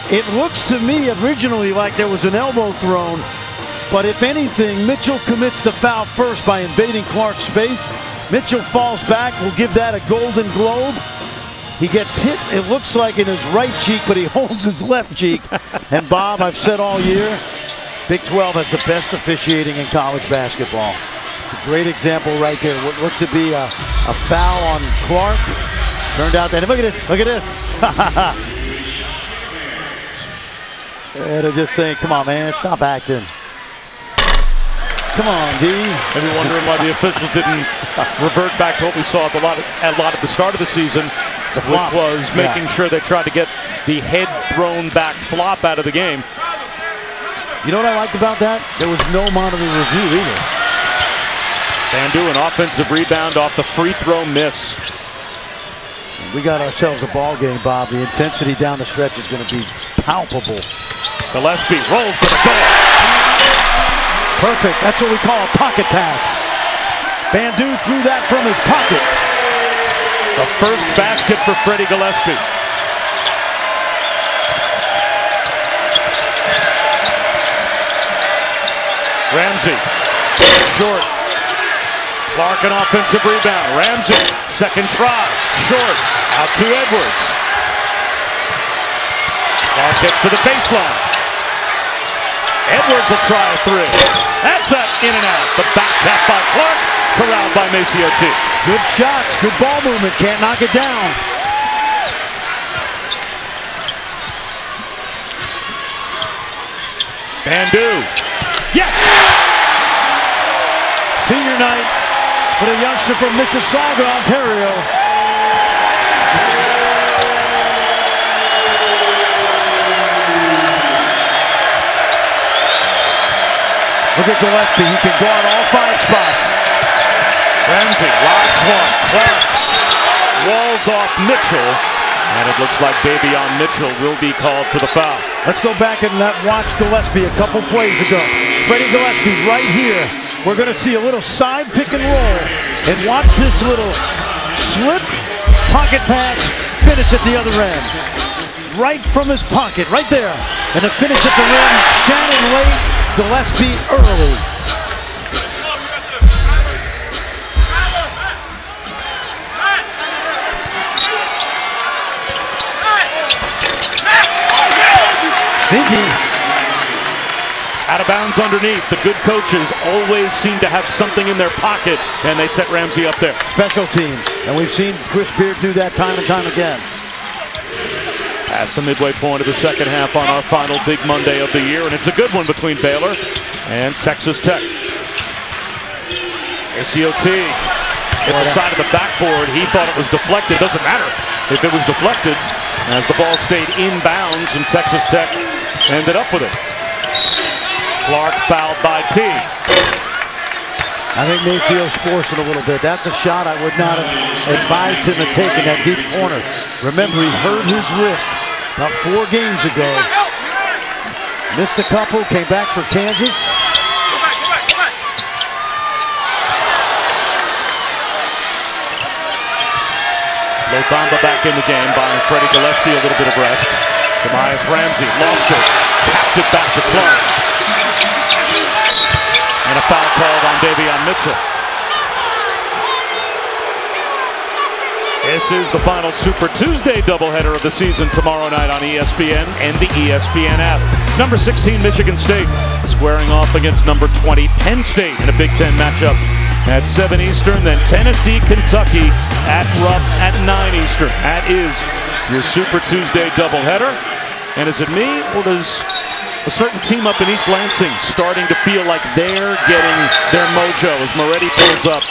It looks to me originally like there was an elbow thrown, but if anything, Mitchell commits the foul first by invading Clark's space. Mitchell falls back. We'll give that a Golden Globe. He gets hit, it looks like in his right cheek, but he holds his left cheek. And Bob, I've said all year, Big 12 has the best officiating in college basketball. It's a great example right there. What looked to be a foul on Clark. Turned out that. Look at this. Look at this. And they're just saying, come on, man, stop acting. Come on, D. Maybe wondering why the officials didn't revert back to what we saw at a lot at the start of the season, which was making sure they tried to get the head thrown back flop out of the game. You know what I liked about that? There was no monitoring review either. Bandu, an offensive rebound off the free throw miss. We got ourselves a ball game, Bob. The intensity down the stretch is going to be palpable. Gillespie rolls to the goal. Perfect. That's what we call a pocket pass. Bandu threw that from his pocket. The first basket for Freddie Gillespie. Ramsey, short. Clark, an offensive rebound. Ramsey, second try, short. Out to Edwards. Clark gets to the baseline. Edwards will try a three. That's up, in and out. The back tap by Clark, corralled by Macioti. Good shots, good ball movement, can't knock it down. Bandu, yes! Senior night for the youngster from Mississauga, Ontario. Look at Gillespie, he can guard all 5 spots. Ramsey lobs one, Clark walls off Mitchell, and it looks like Davion Mitchell will be called for the foul. Let's go back and watch Gillespie a couple plays ago. Freddie Gillespie right here. We're going to see a little side pick and roll, and watch this little slip, pocket pass, finish at the other end. Right from his pocket, right there. And the finish at the rim, Shannon late, Gillespie early. Out of bounds underneath. The good coaches always seem to have something in their pocket, and they set Ramsey up there. Special teams, and we've seen Chris Beard do that time and time again. Past the midway point of the second half on our final big Monday of the year, and it's a good one between Baylor and Texas Tech. Macioti hit the side of the backboard. He thought it was deflected. Doesn't matter if it was deflected, as the ball stayed inbounds, and Texas Tech ended up with it. Clark fouled by T. I think Macio's forcing a little bit. That's a shot I would not have advised him to take in that deep corner. Remember, he hurt his wrist about 4 games ago. Missed a couple, came back for Kansas. Lothamba back in the game, buying Freddie Gillespie a little bit of rest. Tobias Ramsey lost it, tapped it back to Clark. And a foul called on Davion Mitchell. This is the final Super Tuesday doubleheader of the season tomorrow night on ESPN and the ESPN app. Number 16 Michigan State squaring off against number 20 Penn State in a Big Ten matchup at 7 Eastern. Then Tennessee, Kentucky at Rupp at 9 Eastern. That is your Super Tuesday doubleheader. And is it me, or does a certain team up in East Lansing starting to feel like they're getting their mojo as Moretti pulls up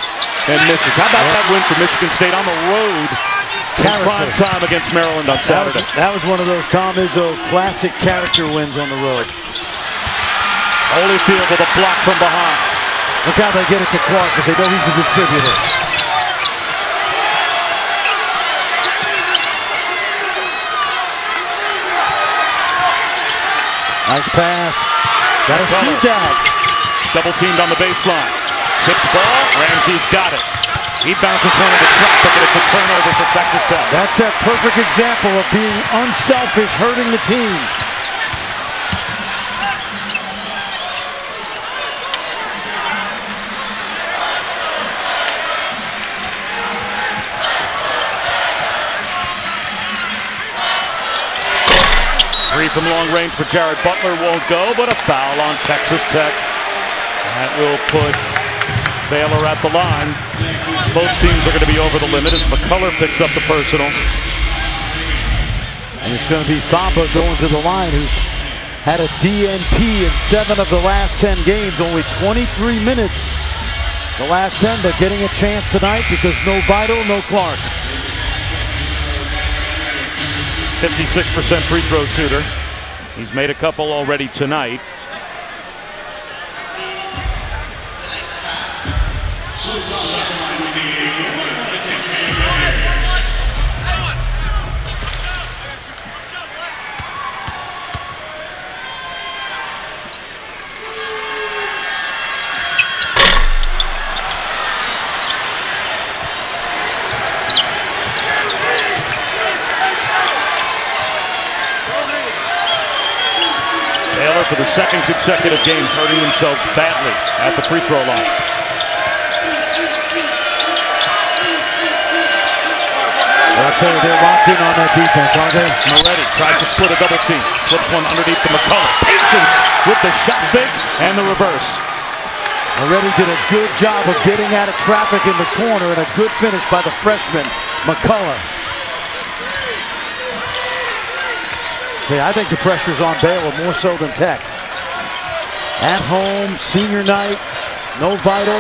and misses? How about that win for Michigan State on the road in prime time against Maryland on Saturday? That was one of those Tom Izzo classic character wins on the road. Holyfield with a block from behind. Look how they get it to Clark, because they know he's the distributor. Nice pass. Got to shoot that. Double teamed on the baseline. Tipped ball. Ramsey's got it. He bounces one into traffic, and it's a turnover for Texas Tech. That's that perfect example of being unselfish, hurting the team. Three from long range for Jared Butler won't go, but a foul on Texas Tech. That will put Baylor at the line. Both teams are going to be over the limit as McCullough picks up the personal. And it's going to be Thamba going to the line, who's had a DNP in 7 of the last 10 games. Only 23 minutes the last 10, but getting a chance tonight because no Vital, no Clark. 56% free throw shooter. He's made a couple already tonight. Baylor, for the second consecutive game, hurting themselves badly at the free throw line. I'll tell you, they're locked in on that defense, aren't they? Moretti tries to split a double team. Slips one underneath the McCullough. Patience with the shot fake and the reverse. Moretti did a good job of getting out of traffic in the corner, and a good finish by the freshman, McCullough. Yeah, I think the pressure's on Baylor more so than Tech. At home, senior night, no Vital.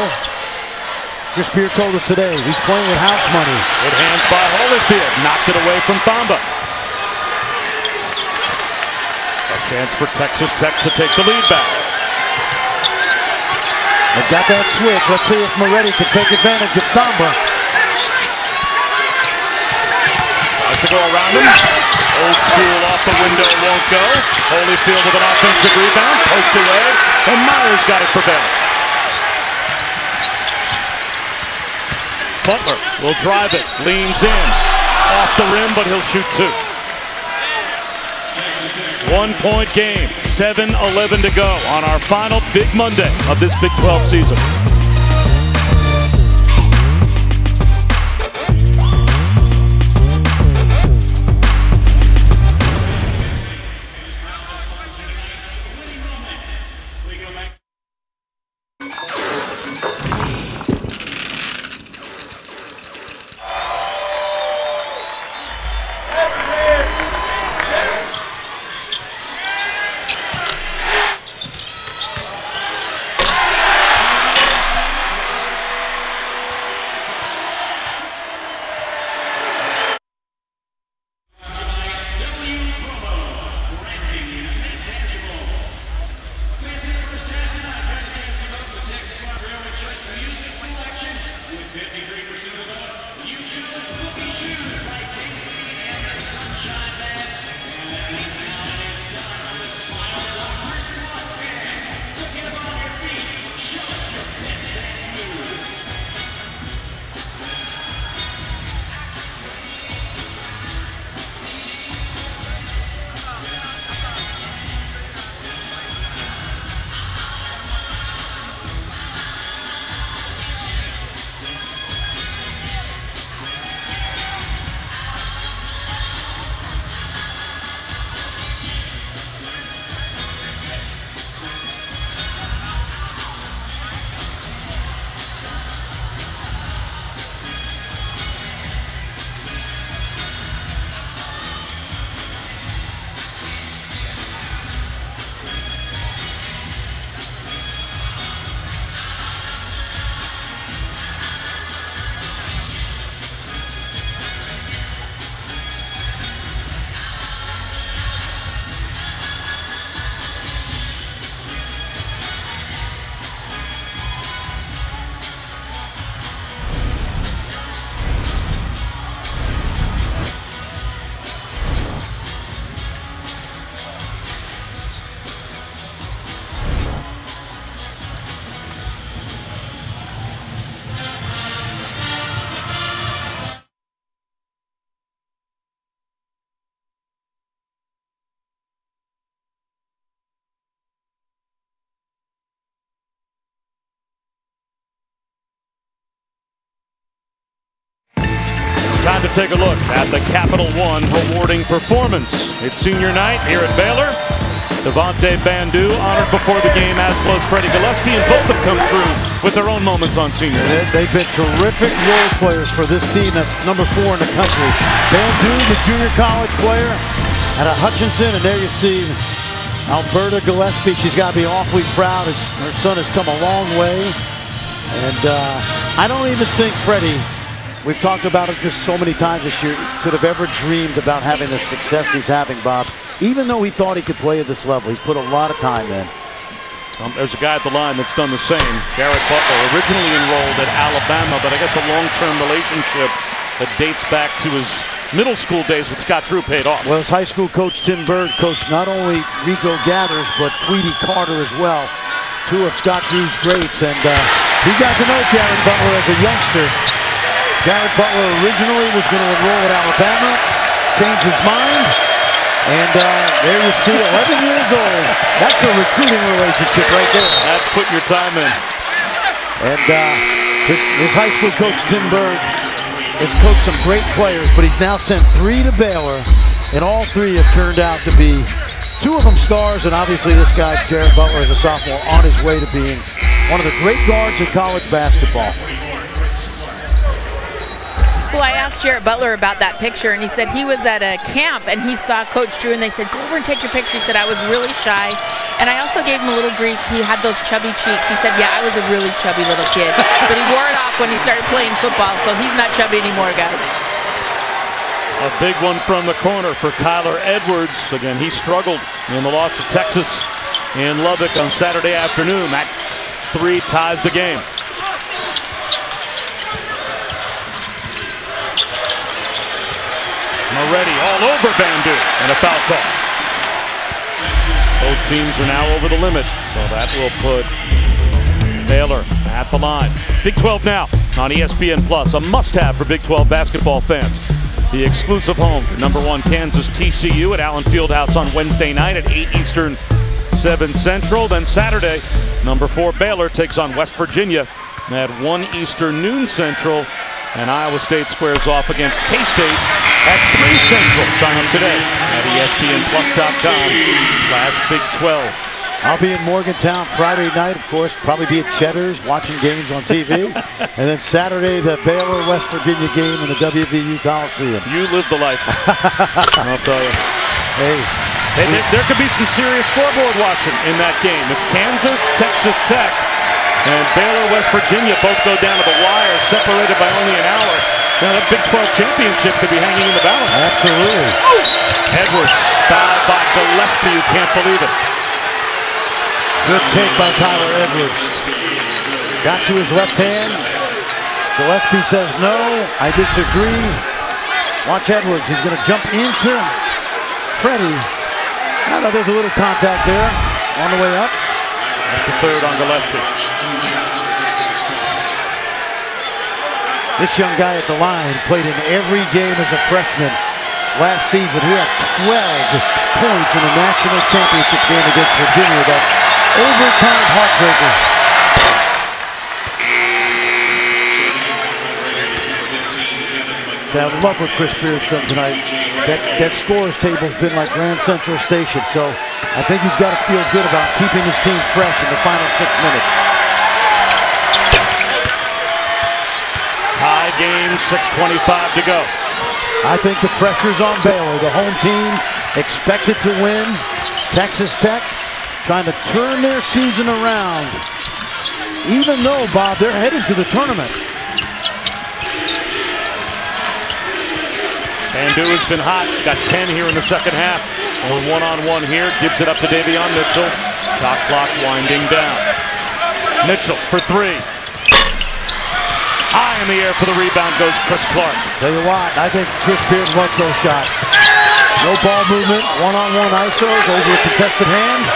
Chris Beer told us today he's playing with house money. Good hands by Holyfield, knocked it away from Thamba. A chance for Texas Tech to take the lead back. They've got that switch. Let's see if Moretti can take advantage of Thamba. Tries to go around him. Old school off the window, won't go. Holyfield with an offensive rebound, poked away, and Myers got it for Baylor. Butler will drive it, leans in, off the rim, but he'll shoot 2. 1-point game, 7:11 to go on our final big Monday of this Big 12 season. Time to take a look at the Capital One rewarding performance. It's senior night here at Baylor. Devontae Bandu honored before the game, as was Freddie Gillespie, and both have come through with their own moments on senior. They've been terrific role players for this team that's number 4 in the country. Bandu, the junior college player, and a Hutchinson, and there you see Alberta Gillespie. She's got to be awfully proud as her son has come a long way. And I don't even think Freddie, we've talked about it just so many times this year, could have ever dreamed about having the success he's having, Bob. Even though he thought he could play at this level, he's put a lot of time in. There's a guy at the line that's done the same. Garrett Butler, originally enrolled at Alabama, but I guess a long-term relationship that dates back to his middle school days with Scott Drew paid off. Well, his high school coach, Tim Bird, coached not only Rico Gathers, but Tweety Carter as well. 2 of Scott Drew's greats, and he got to know Garrett Butler as a youngster. Garrett Butler originally was going to enroll at Alabama, changed his mind, and there you see, 11 years old. That's a recruiting relationship right there. That's putting your time in. And his high school coach, Tim Bird, has coached some great players, but he's now sent 3 to Baylor, and all 3 have turned out to be, 2 of them stars, and obviously this guy, Garrett Butler, as a sophomore, on his way to being one of the great guards in college basketball. Well, I asked Garrett Butler about that picture, and he said he was at a camp and he saw Coach Drew, and they said, "Go over and take your picture." He said, "I was really shy." And I also gave him a little grief. He had those chubby cheeks. He said, "Yeah, I was a really chubby little kid." But he wore it off when he started playing football, so he's not chubby anymore, guys. A big one from the corner for Kyler Edwards. Again, he struggled in the loss to Texas in Lubbock on Saturday afternoon. That 3 ties the game. Moretti all over Bandu, and a foul call. Both teams are now over the limit, so that will put Baylor at the line. Big 12 now on ESPN Plus, a must-have for Big 12 basketball fans. The exclusive home for #1 Kansas TCU at Allen Fieldhouse on Wednesday night at 8 Eastern, 7 Central. Then Saturday, #4 Baylor takes on West Virginia at 1 Eastern, noon Central. And Iowa State squares off against K-State at 3 Central. Sign up today at ESPNplus.com/Big12. I'll be in Morgantown Friday night, of course, probably be at Cheddar's watching games on TV. And then Saturday, the Baylor-West Virginia game in the WVU Coliseum. You live the life. I'll tell you. Hey, there could be some serious scoreboard watching in that game. If Kansas, Texas Tech, and Baylor, West Virginia both go down to the wire, separated by only an hour, that Big 12 championship could be hanging in the balance. Absolutely. Edwards, fouled by Gillespie. You can't believe it. Good take by Kyler Edwards. Got to his left hand. Gillespie says no, I disagree. Watch Edwards, he's going to jump into Freddie. I know there's a little contact there on the way up. That's the 3rd on Gillespie. This young guy at the line played in every game as a freshman. Last season, he had 12 points in the national championship game against Virginia. That overtime heartbreaker. I love what Chris Beard's done tonight. That scores table's been like Grand Central Station, so I think he's got to feel good about keeping his team fresh in the final 6 minutes. Tie game, 6:25 to go. I think the pressure's on Baylor. The home team expected to win. Texas Tech trying to turn their season around. Even though, Bob, they're headed to the tournament. Bandu has been hot. Got 10 here in the second half. Only 1-on-1 here. Gives it up to Davion Mitchell. Shot clock winding down. Mitchell for 3. High in the air for the rebound goes Chris Clark. Tell you what, I think Chris Beard wants those shots. No ball movement, 1-on-1 ISO, goes with contested hand.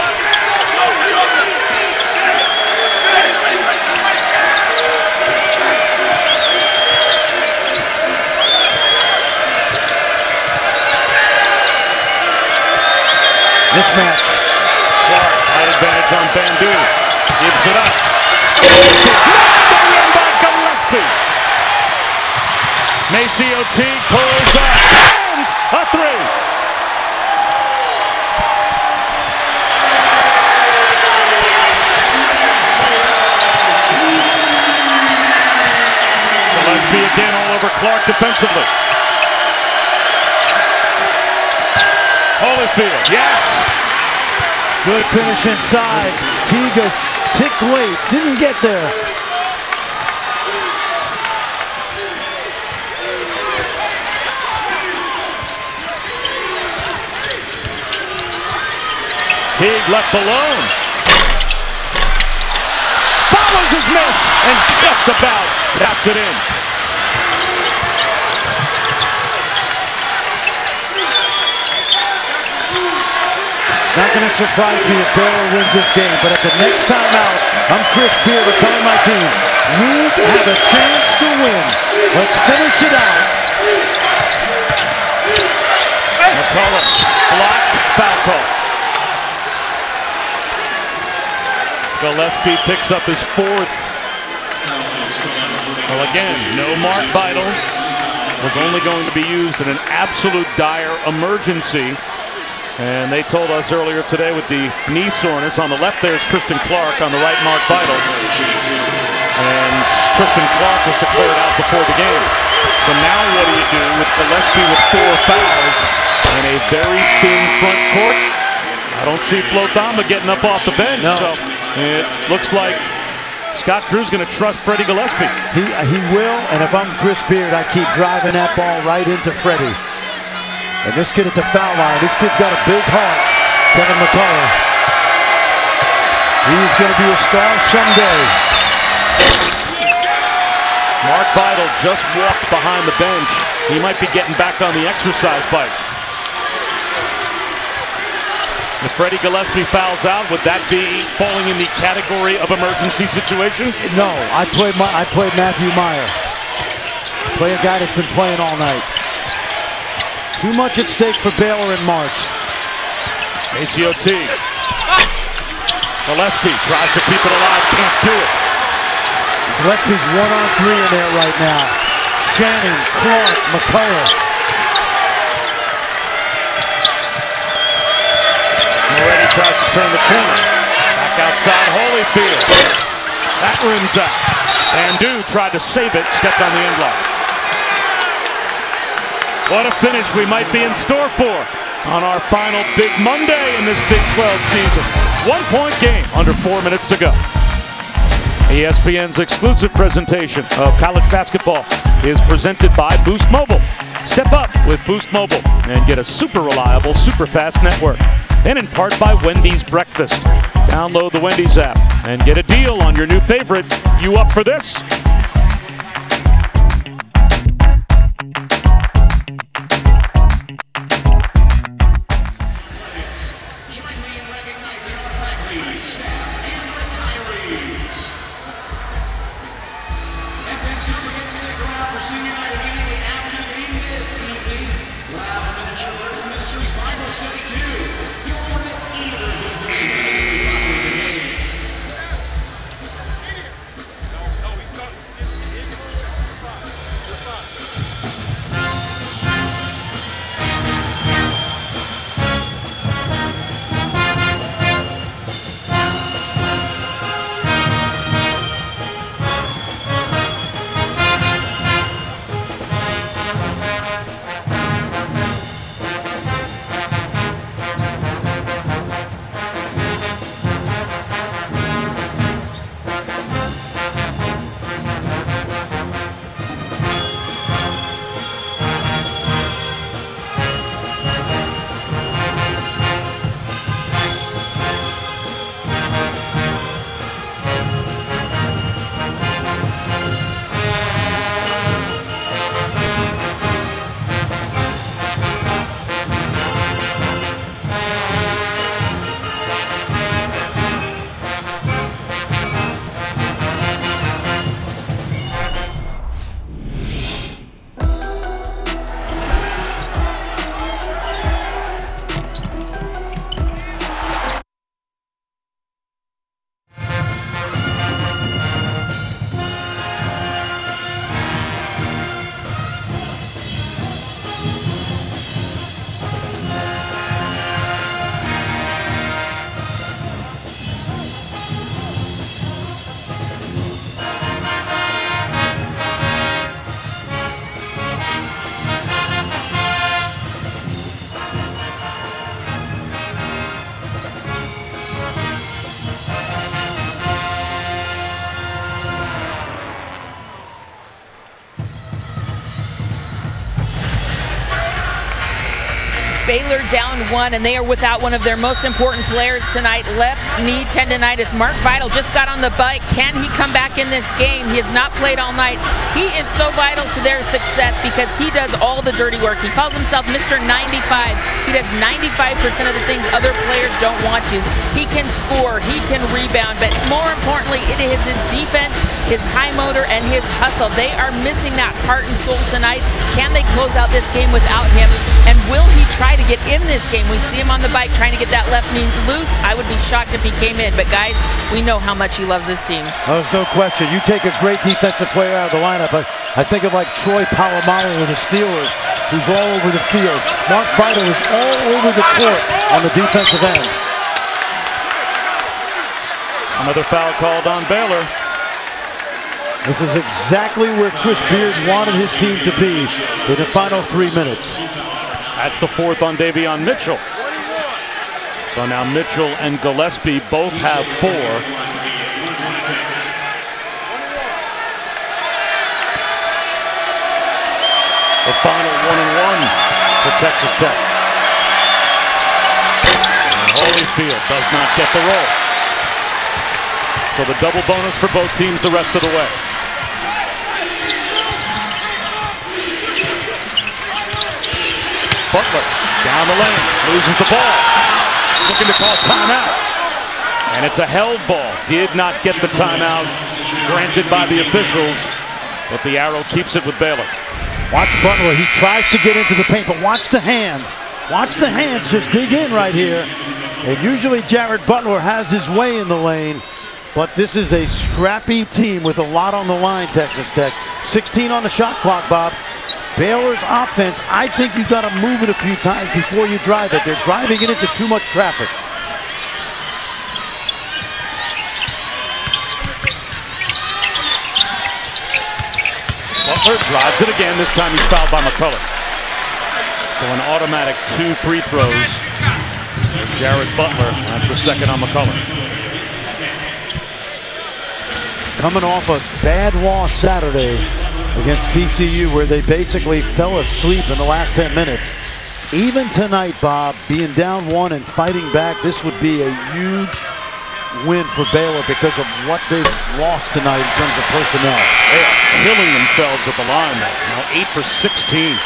Mismatch. Clark, high advantage on Bandu. Gives it up. Macy pulls up, lands a 3. for Clark defensively. Holyfield, yes! Good finish inside. Tiga ticked late, didn't get there. Teague left alone. Follows his miss and just about tapped it in. Not going to surprise me if Baylor wins this game, but at the next time out, I'm Chris Beard telling my team, we have a chance to win. Let's finish it out. McCullough blocked, foul call. Gillespie picks up his 4th. Well, again, no Mark Vital. Was only going to be used in an absolute dire emergency. And they told us earlier today with the knee soreness. On the left there is Tristan Clark, on the right Mark Vital. And Tristan Clark was declared out before the game. So now what do you do with Gillespie with 4 fouls in a very thin front court? I don't see Flo Thamba getting up off the bench. No. So it looks like Scott Drew's going to trust Freddie Gillespie. He will, and if I'm Chris Beard, I keep driving that ball right into Freddie. And this kid at the foul line, this kid's got a big heart, Kevin McCullough. He's going to be a star someday. Mark Vital just walked behind the bench. He might be getting back on the exercise bike. If Freddie Gillespie fouls out, would that be falling in the category of emergency situation? No, I played Matthew Meyer. Play a guy that's been playing all night. Too much at stake for Baylor in March. ACO Teague. Gillespie tries to keep it alive, can't do it. Gillespie's 1-on-3 in there right now. Shannon, Clark, McCullough. Moretti tries to turn the corner. Back outside Holyfield. That rims out. Bandu tried to save it, stepped on the end line. What a finish we might be in store for on our final big Monday in this Big 12 season. 1-point game, under 4 minutes to go. ESPN's exclusive presentation of college basketball is presented by Boost Mobile. Step up with Boost Mobile and get a super reliable, super fast network. And in part by Wendy's Breakfast. Download the Wendy's app and get a deal on your new favorite. You up for this? Baylor down 1, and they are without one of their most important players tonight. Left knee tendonitis. Mark Vital just got on the bike. Can he come back in this game? He has not played all night. He is so vital to their success because he does all the dirty work. He calls himself Mr. 95. He does 95% of the things other players don't want to. He can score, he can rebound, but more importantly, it is his defense, his high motor, and his hustle. They are missing that heart and soul tonight. Can they close out this game without him? And will he try to get in this game? We see him on the bike trying to get that left knee loose. I would be shocked if he came in, but guys, we know how much he loves this team. There's no question. You take a great defensive player out of the lineup, but I think of like Troy Polamalu with the Steelers, who's all over the field. Mark Vital is all over the court on the defensive end. Another foul called on Baylor. This is exactly where Chris Beard wanted his team to be in the final 3 minutes. That's the 4th on Davion Mitchell. So now Mitchell and Gillespie both have 4. The final 1-1 for Texas Tech. And Holyfield does not get the roll. So the double bonus for both teams the rest of the way. Butler down the lane, loses the ball. Looking to call timeout. And it's a held ball. Did not get the timeout granted by the officials, but the arrow keeps it with Baylor. Watch Butler. He tries to get into the paint, but watch the hands. Watch the hands just dig in right here. And usually Jared Butler has his way in the lane, but this is a scrappy team with a lot on the line, Texas Tech. 16 on the shot clock, Bob. Baylor's offense, I think you've got to move it a few times before you drive it. They're driving it into too much traffic. Butler drives it again. This time he's fouled by McCullough. So an automatic 2 free throws. There's Jared Butler. That's the second on McCullough. Coming off a bad loss Saturday against TCU, where they basically fell asleep in the last 10 minutes. Even tonight, Bob, being down 1 and fighting back, this would be a huge win for Baylor because of what they've lost tonight in terms of personnel. They are killing themselves at the line now. 8 for 16.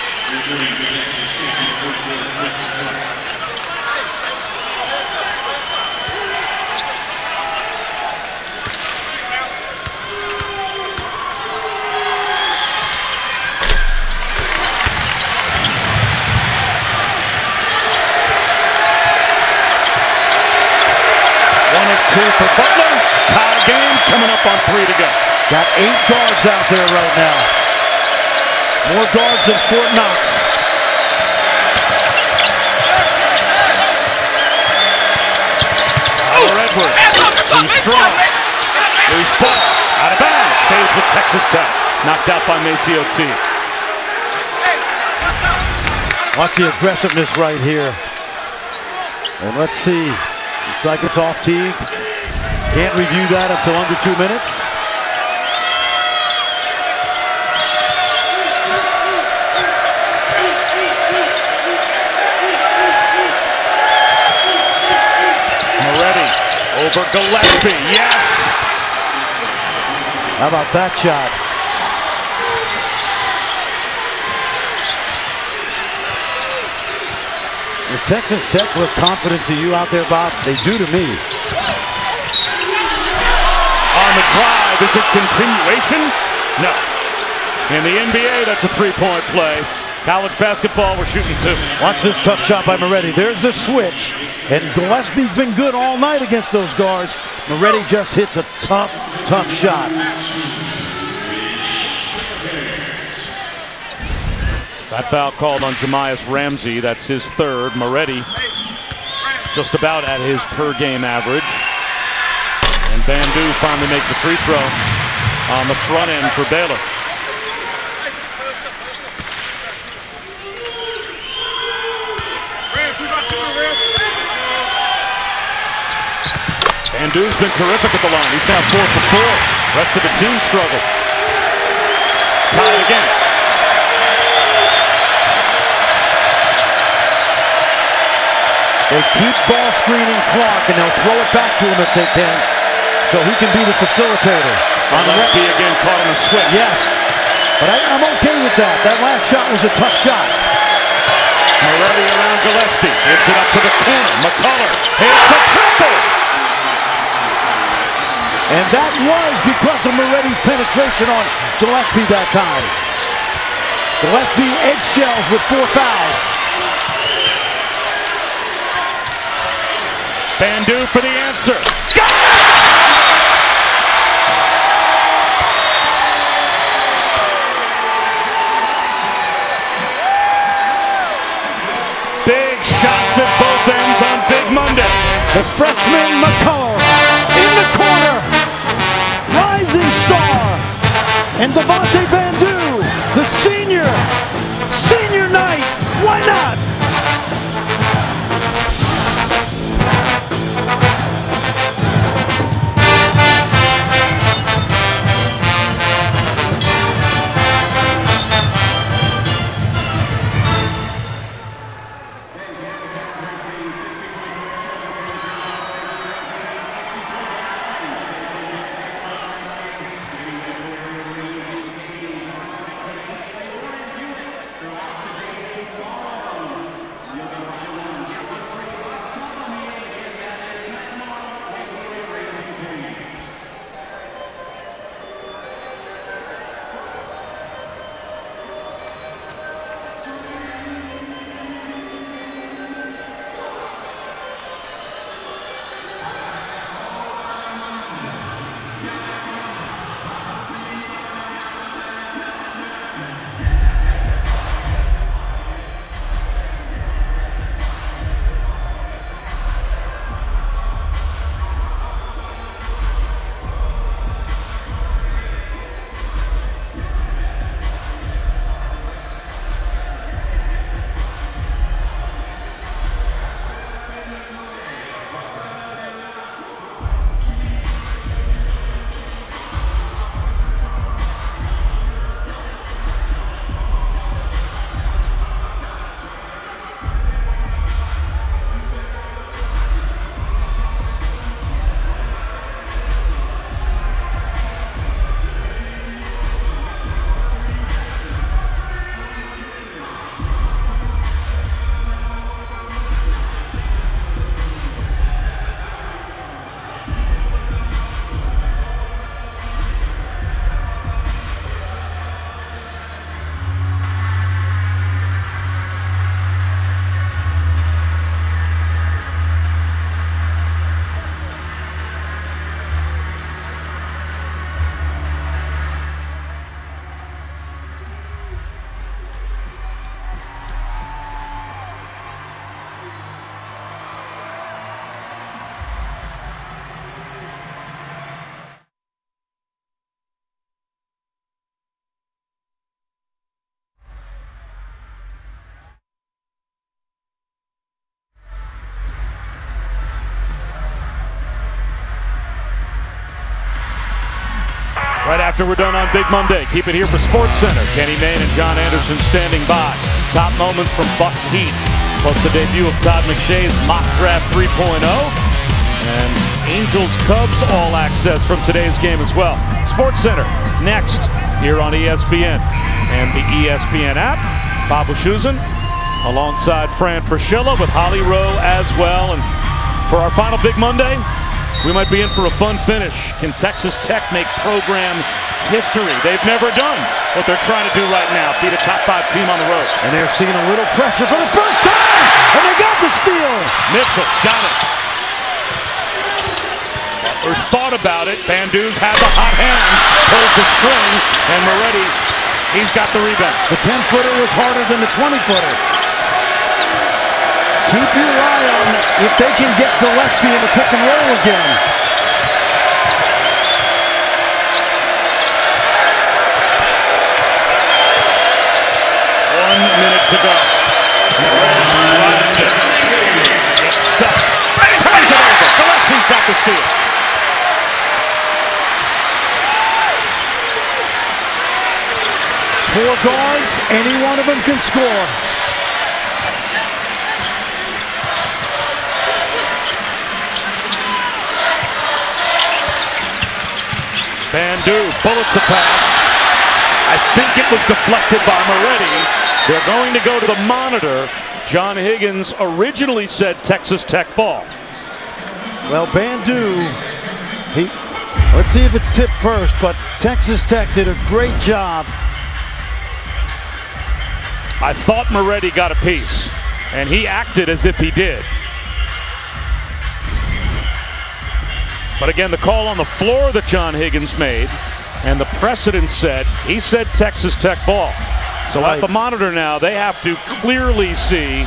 Two for Butler. Tie game coming up on 3 to go. Got 8 guards out there right now. More guards than Fort Knox. Edwards. Too strong. Loose ball. Out of bounds. Stays with Texas Tech. Knocked out by Maceo T. Watch the aggressiveness right here. And let's see. Looks like it's off Teague. Can't review that until under 2 minutes. Moretti over Gillespie. Yes! How about that shot? Does Texas Tech look confident to you out there, Bob? They do to me. On the drive, is it continuation? No. In the NBA, that's a 3-point play. College basketball, we're shooting 2. Watch this tough shot by Moretti. There's the switch. And Gillespie's been good all night against those guards. Moretti just hits a tough, tough shot. That foul called on Jamias Ramsey. That's his 3rd. Moretti just about at his per-game average. And Bandu finally makes a free throw on the front end for Baylor. Bandu's been terrific at the line. He's now 4 for 4. Rest of the team struggled. Tied again. They keep ball screening Clark, and they'll throw it back to him if they can, so he can be the facilitator. Gillespie again caught on a switch. Yes, but I'm okay with that. That last shot was a tough shot. Moretti around Gillespie. Hits it up to the corner. McCullough hits a triple. And that was because of Moretti's penetration on Gillespie that time. Gillespie eggshells with 4 fouls. Bandu for the answer. Big shots at both ends on Big Monday. The freshman McCullough in the corner. Rising star. And Devontae Bandu, the senior. Senior night. Why not? Right after we're done on Big Monday, keep it here for SportsCenter. Kenny Mayne and John Anderson standing by. Top moments from Bucks Heat, plus the debut of Todd McShay's mock draft 3.0. And Angels Cubs all access from today's game as well. SportsCenter next here on ESPN and the ESPN app. Bob Wischusen alongside Fran Fraschilla with Holly Rowe as well. And for our final Big Monday, we might be in for a fun finish. Can Texas Tech make program history? They've never done what they're trying to do right now, beat a top 5 team on the road. And they're seeing a little pressure for the first time, and they got the steal. Mitchell's got it. Butler thought about it. Bandu's had the hot hand, pulls the string, and Moretti, he's got the rebound. The 10-footer was harder than the 20-footer. Keep your eye on if they can get Gillespie in the pick and roll again. One minute to go. Runs it. Gets stuck. Turns it over. Gillespie's got the steal. Four guards, any one of them can score. Bandu bullets a pass. I think it was deflected by Moretti. They're going to go to the monitor. John Higgins originally said Texas Tech ball. Well, Bandu, let's see if it's tipped first, but Texas Tech did a great job. I thought Moretti got a piece, and he acted as if he did. But again, the call on the floor that John Higgins made, and the precedent said, he said Texas Tech ball. So at the monitor now, they have to clearly see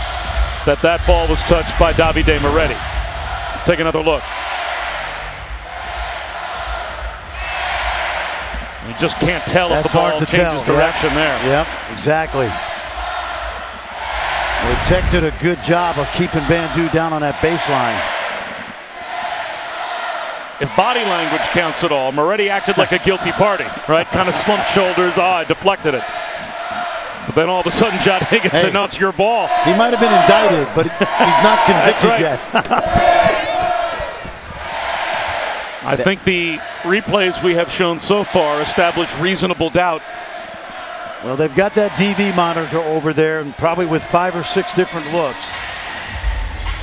that that ball was touched by Davide Moretti. Let's take another look. You just can't tell if the ball changes direction there. Yep, exactly. Well, Tech did a good job of keeping Bandu down on that baseline. If body language counts at all, Moretti acted like a guilty party, right? Kind of slumped shoulders. I deflected it. But then all of a sudden, John Higgins said, no, it's your ball. He might have been indicted, but he's not convicted yet. I think the replays we have shown so far establish reasonable doubt. Well, they've got that DV monitor over there, and probably with 5 or 6 different looks.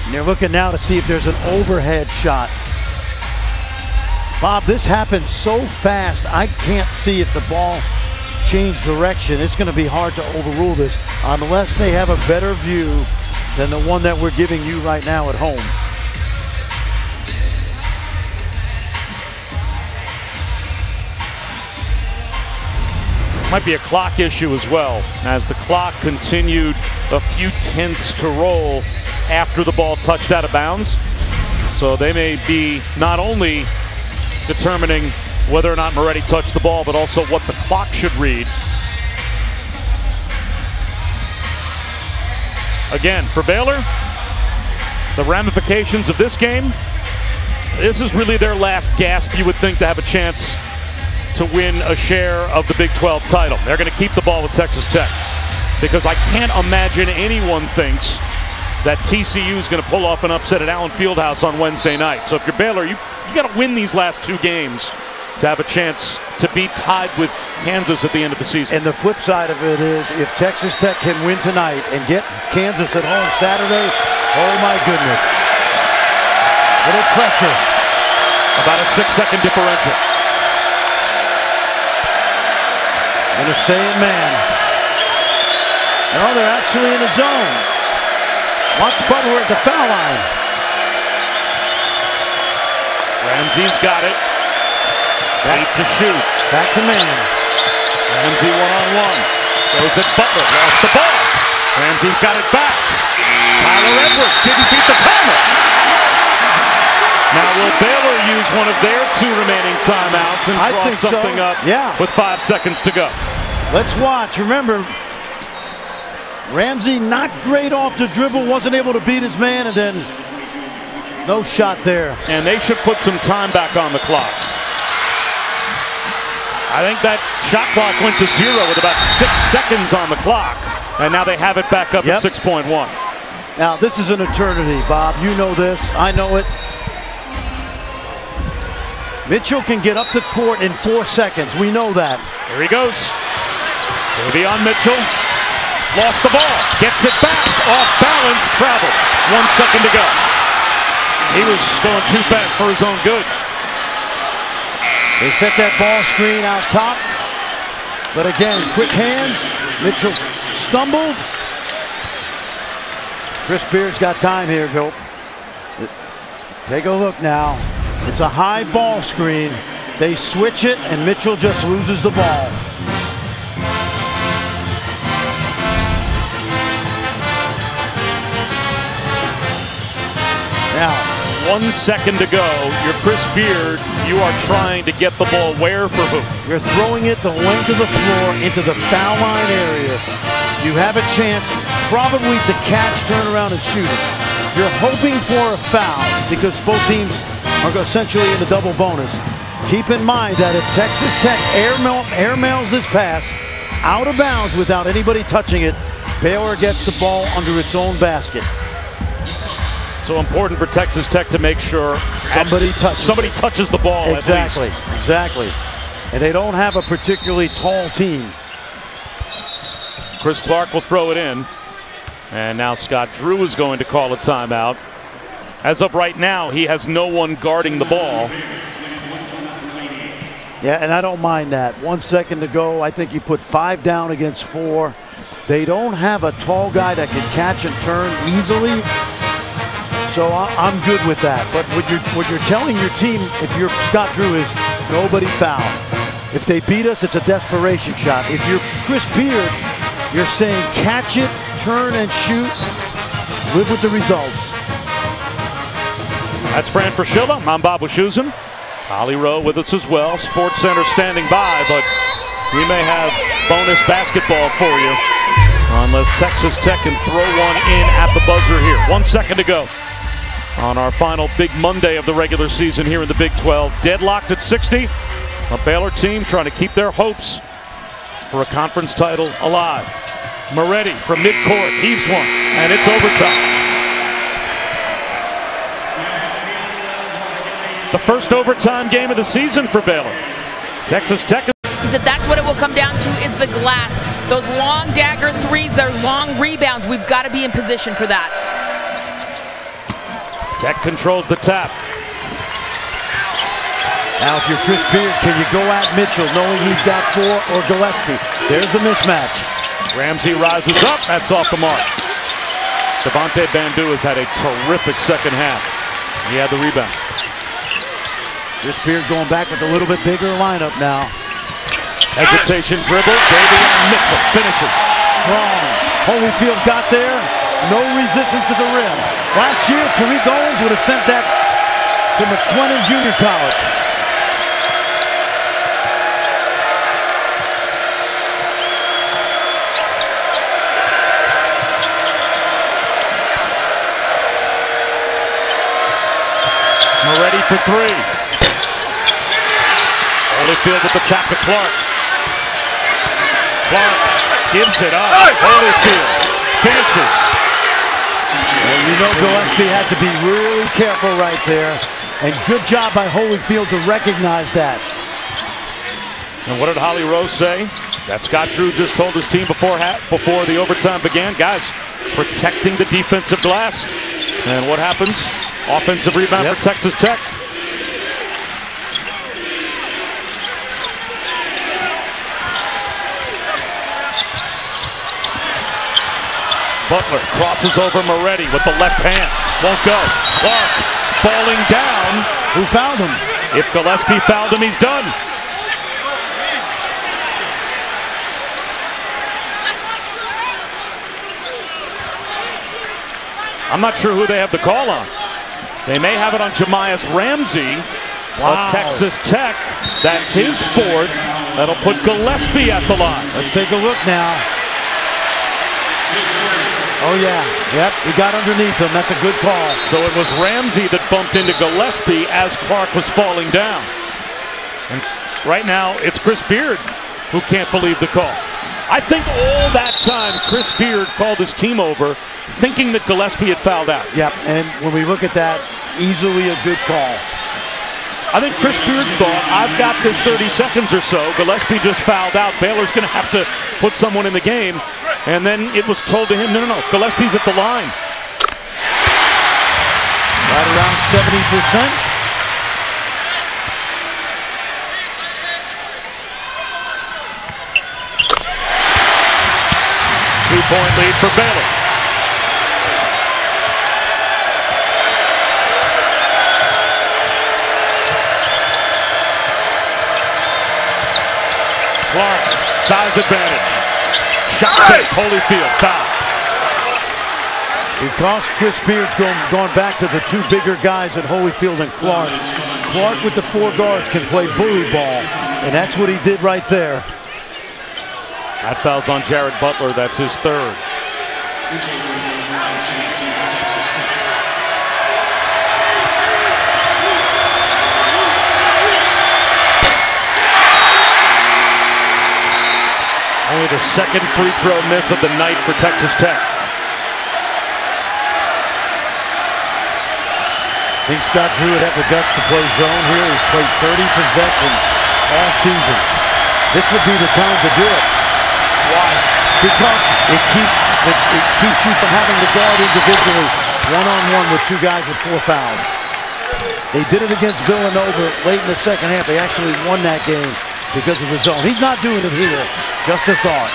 And they're looking now to see if there's an overhead shot. Bob, this happened so fast, I can't see if the ball changed direction. It's going to be hard to overrule this unless they have a better view than the one that we're giving you right now at home. Might be a clock issue as well, as the clock continued a few tenths to roll after the ball touched out of bounds. So they may be not only determining whether or not Moretti touched the ball, but also what the clock should read. Again, for Baylor, the ramifications of this game, this is really their last gasp, you would think, to have a chance to win a share of the Big 12 title. They're going to keep the ball with Texas Tech, because I can't imagine anyone thinks that TCU is going to pull off an upset at Allen Fieldhouse on Wednesday night. So if you're Baylor, you got to win these last 2 games to have a chance to be tied with Kansas at the end of the season. And the flip side of it is, if Texas Tech can win tonight and get Kansas at home Saturday, oh my goodness. Little pressure. About a 6-second differential. Gonna stay in man. No, they're actually in the zone. Watch Butler at the foul line. Ramsey's got it. 8 to shoot. Back to man. Ramsey one-on-one. Goes at Butler. Lost the ball. Ramsey's got it back. Tyler Edwards didn't beat the timer. Now will Baylor use one of their 2 remaining timeouts and draw something up with 5 seconds to go? Let's watch. Remember, Ramsey not great off the dribble, wasn't able to beat his man, and then no shot there. And they should put some time back on the clock. I think that shot clock went to 0 with about 6 seconds on the clock, and now they have it back up at 6.1. Now this is an eternity, Bob. You know this. I know it. Mitchell can get up the court in 4 seconds. We know that. Here he goes. Davion Mitchell lost the ball. Gets it back. Off balance. Travel. 1 second to go. He was going too fast for his own good. They set that ball screen out top. But again, quick hands. Mitchell stumbled. Chris Beard's got time here, Bill. Take a look now. It's a high ball screen. They switch it, and Mitchell just loses the ball. Now, 1 second to go. You're Chris Beard. You are trying to get the ball where for who? You're throwing it the length of the floor into the foul line area. You have a chance probably to catch, turn around, and shoot it. You're hoping for a foul because both teams are essentially in the double bonus. Keep in mind that if Texas Tech airmails this pass out of bounds without anybody touching it, Baylor gets the ball under its own basket. So important for Texas Tech to make sure somebody touches the ball. Exactly. and they don't have a particularly tall team. Chris Clark will throw it in. And now Scott Drew is going to call a timeout. As of right now, he has no one guarding the ball. Yeah, and I don't mind that. 1 second to go. I think you put 5 down against 4. They don't have a tall guy that can catch and turn easily. So I'm good with that. But what you're telling your team, if you're Scott Drew, is nobody foul. If they beat us, it's a desperation shot. If you're Chris Beard, you're saying catch it, turn and shoot, live with the results. That's Fran Fraschilla. I'm Bob Wischusen. Holly Rowe with us as well. Sports Center standing by, but we may have bonus basketball for you unless Texas Tech can throw one in at the buzzer here. 1 second to go on our final big Monday of the regular season here in the Big 12. Deadlocked at 60. A Baylor team trying to keep their hopes for a conference title alive. Moretti from midcourt heaves one, and it's overtime. The first overtime game of the season for Baylor. Texas Tech. He said that's what it will come down to is the glass. Those long dagger threes, their long rebounds. We've got to be in position for that. Tech controls the tap. Now, if you're Chris Beard, can you go at Mitchell knowing he's got 4 or Gillespie? There's a mismatch. Ramsey rises up. That's off the mark. Devontae Bandu has had a terrific second half. He had the rebound. Chris Beard going back with a little bit bigger lineup now. Hesitation dribble. Davion Mitchell finishes. Strong. Holyfield got there. No resistance at the rim. Last year, Tariq Owens would have sent that to McLennan Junior College. Moretti for 3. Holyfield with the tap to Clark. Clark gives it up. Holyfield finishes. Well, you know Gillespie had to be really careful right there. And good job by Holyfield to recognize that. And what did Holly Rose say? That Scott Drew just told his team before the overtime began. Guys, protecting the defensive glass. And what happens? Offensive rebound for Texas Tech. Butler crosses over Moretti with the left hand. Won't go. Clark falling down. Who fouled him? If Gillespie fouled him, he's done. I'm not sure who they have the call on. They may have it on Jamias Ramsey of Texas Tech. That's his 4th. That'll put Gillespie at the line. Let's take a look now. Oh, yeah. Yep, he got underneath him. That's a good call. So it was Ramsey that bumped into Gillespie as Clark was falling down. And right now, it's Chris Beard who can't believe the call. I think all that time, Chris Beard called his team over thinking that Gillespie had fouled out. Yep, and when we look at that, easily a good call. I think Chris Beard thought, I've got this 30 seconds or so. Gillespie just fouled out. Baylor's going to have to put someone in the game. And then it was told to him, no, Gillespie's at the line. Right around 70%. Two-point lead for Baylor. Clark, size advantage. Shot fake, Holyfield, foul. Because Chris Beard's gone back to the 2 bigger guys at Holyfield and Clark. Clark with the 4 guards can play bully ball, and that's what he did right there. That foul's on Jared Butler, that's his 3rd. Only the 2nd free throw miss of the night for Texas Tech. I think Scott Drew would have the guts to play zone here. He's played 30 possessions all season. This would be the time to do it. Why? Because it keeps you from having to guard individually, one-on-one with two guys with 4 fouls. They did it against Villanova late in the second half. They actually won that game because of the zone. He's not doing it here. Just a thought.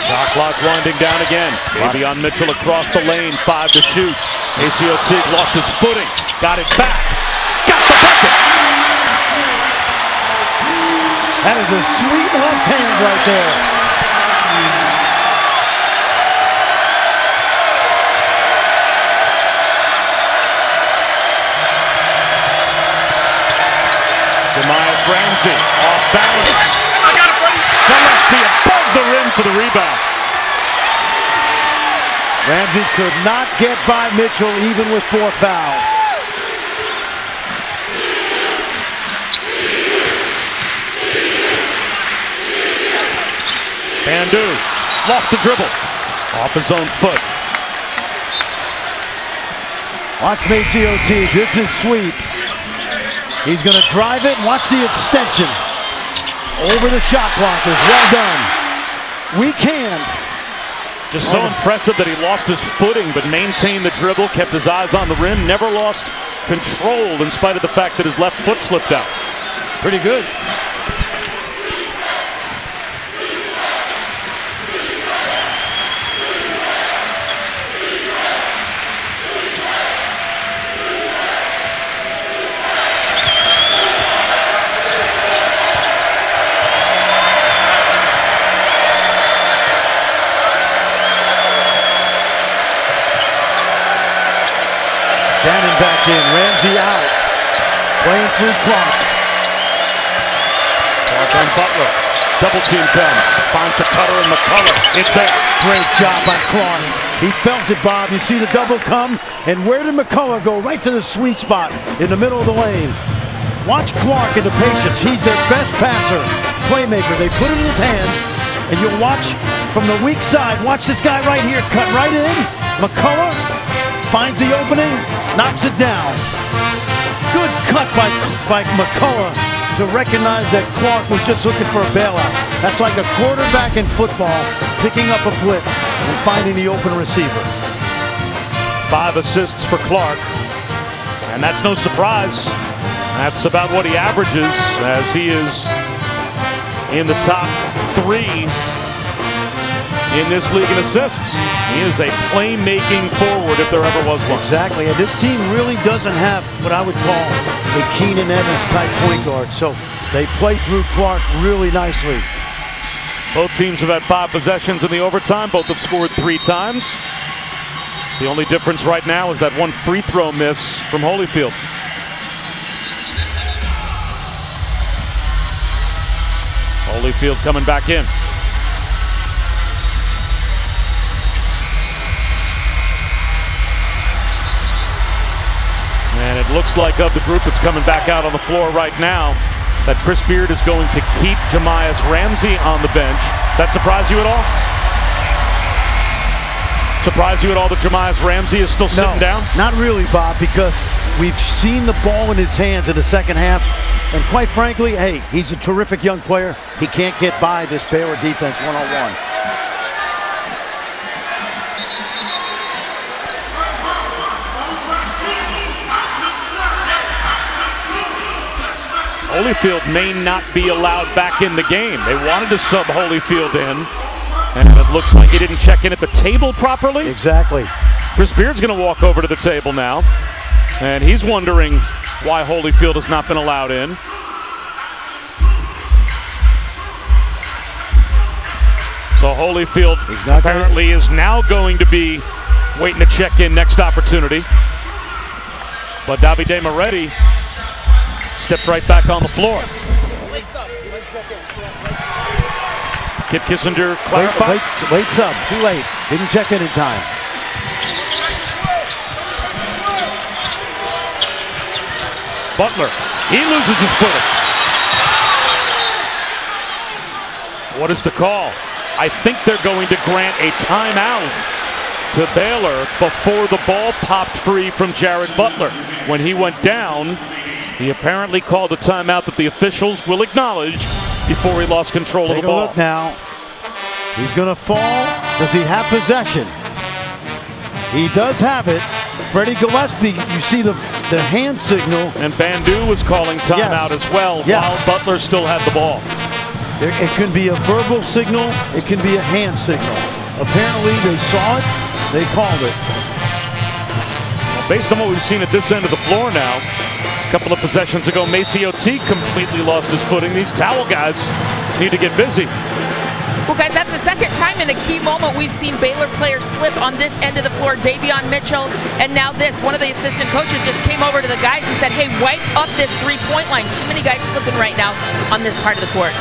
Shot clock winding down again. Davion Mitchell across the lane, 5 to shoot. ACO Teague lost his footing, got it back, got the bucket. That is a sweet left hand right there. Jamias Ramsey off balance. Gillespie above the rim for the rebound. Ramsey could not get by Mitchell even with 4 fouls. Bandu lost the dribble off his own foot. Watch Maceo Teague. This is sweet. He's going to drive it. Watch the extension. Over the shot blockers. Well done. We can. Just so impressive that he lost his footing but maintained the dribble, kept his eyes on the rim, never lost control in spite of the fact that his left foot slipped out. Pretty good. Shannon back in, Ramsey out. Playing through Clark. Clark on Butler. Double team comes. Finds the cutter and McCullough. It's there. Great job by Clark. He felt it, Bob. You see the double come, and where did McCullough go? Right to the sweet spot in the middle of the lane. Watch Clark and the patience. He's their best passer, playmaker. They put it in his hands, and you'll watch from the weak side. Watch this guy right here cut right in. McCullough finds the opening, knocks it down. Good cut by McCullough to recognize that Clark was just looking for a bailout. That's like a quarterback in football picking up a blitz and finding the open receiver. 5 assists for Clark, and that's no surprise. That's about what he averages, as he is in the top 3 in this league in assists. He is a playmaking forward if there ever was one. Exactly, and this team really doesn't have what I would call a Keenan Evans type point guard, so they play through Clark really nicely. Both teams have had 5 possessions in the overtime. Both have scored 3 times. The only difference right now is that one free throw miss from Holyfield. Holyfield coming back in. And it looks like of the group that's coming back out on the floor right now, that Chris Beard is going to keep Jamias Ramsey on the bench. That surprise you at all? Surprise you at all that Jamias Ramsey is still sitting down? Not really, Bob, because we've seen the ball in his hands in the second half. And quite frankly, hey, he's a terrific young player. He can't get by this Baylor defense one-on-one. Holyfield may not be allowed back in the game. They wanted to sub Holyfield in, and it looks like he didn't check in at the table properly. Exactly. Chris Beard's going to walk over to the table now, and he's wondering why Holyfield has not been allowed in. So Holyfield apparently is now going to be waiting to check in next opportunity. But Davide Moretti stepped right back on the floor. Kip Kissinger clarified. Late sub, too late. Didn't check in time. Butler, he loses his footing. What is the call? I think they're going to grant a timeout to Baylor before the ball popped free from Jared Butler. When he went down, he apparently called a timeout that the officials will acknowledge before he lost control of the ball. Take a look now. He's going to fall. Does he have possession? He does have it. Freddie Gillespie, you see the hand signal. And Bandu was calling timeout as well while Butler still had the ball. It can be a verbal signal. It can be a hand signal. Apparently they saw it. They called it. Well, based on what we've seen at this end of the floor now, a couple of possessions ago, Maceo Teague completely lost his footing. These towel guys need to get busy. Well, guys, that's the second time in a key moment we've seen Baylor players slip on this end of the floor. Davion Mitchell, and now this. One of the assistant coaches just came over to the guys and said, hey, wipe up this three-point line. Too many guys slipping right now on this part of the court.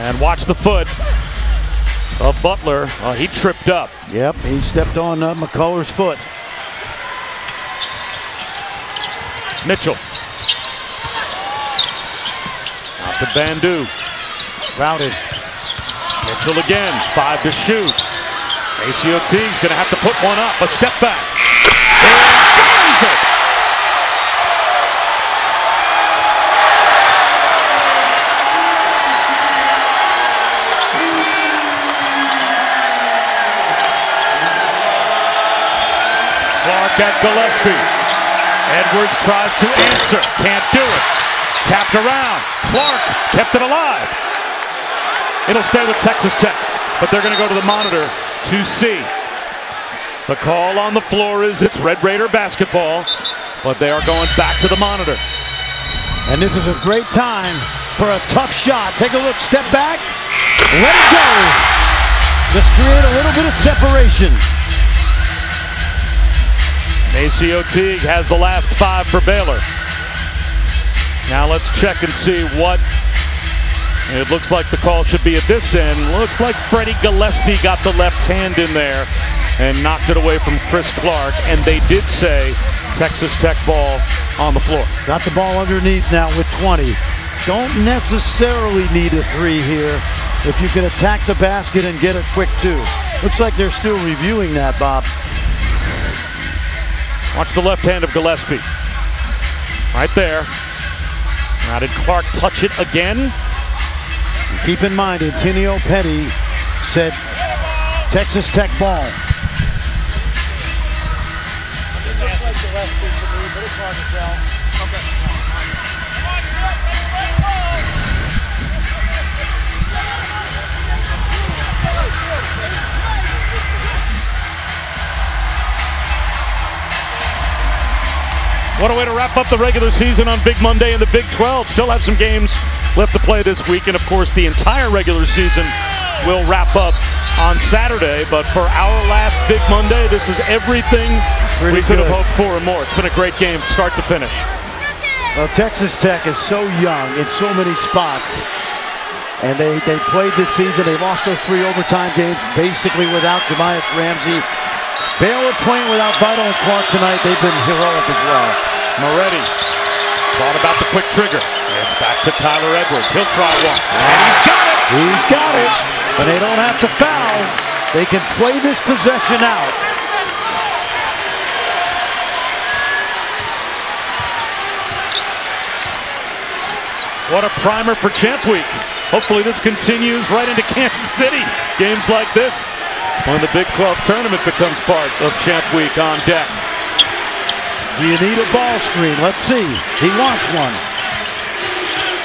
And watch the foot of Butler. He tripped up. Yep, he stepped on McCullough's foot. Mitchell. Out to Bandu. Routed. Mitchell again. 5 to shoot. Maceo Teague's going to have to put one up. A step back. And buries it. Clark at Gillespie. Edwards tries to answer, can't do it. Tapped around, Clark kept it alive. It'll stay with Texas Tech, but they're going to go to the monitor to see. The call on the floor is it's Red Raider basketball, but they are going back to the monitor. And this is a great time for a tough shot. Take a look, step back, let it go. Just create a little bit of separation. Maceo Teague has the last 5 for Baylor. Now let's check and see what. It looks like the call should be at this end. Looks like Freddie Gillespie got the left hand in there and knocked it away from Chris Clark. And they did say Texas Tech ball on the floor. Got the ball underneath now with 20. Don't necessarily need a 3 here if you can attack the basket and get a quick 2. Looks like they're still reviewing that, Bob. Watch the left hand of Gillespie. Right there. Now did Clark touch it again? Keep in mind, Antonio Petty said Texas Tech ball. It looks like Gillespie to me, but it's hard to tell. Okay. What a way to wrap up the regular season on Big Monday in the Big 12. Still have some games left to play this week, and of course the entire regular season will wrap up on Saturday. But for our last Big Monday, this is everything we could have hoped for and more. It's been a great game start to finish. Well, Texas Tech is so young in so many spots, and they played this season. They lost those 3 overtime games basically without Jamias Ramsey. Baylor playing without Vital and Clark tonight. They've been heroic as well. Moretti thought about the quick trigger. It's back to Tyler Edwards. He'll try one. And he's got it. He's got it. But they don't have to foul. They can play this possession out. What a primer for Champ Week. Hopefully this continues right into Kansas City. Games like this when the Big 12 tournament becomes part of Champ Week on deck. Do you need a ball screen? Let's see. He wants one.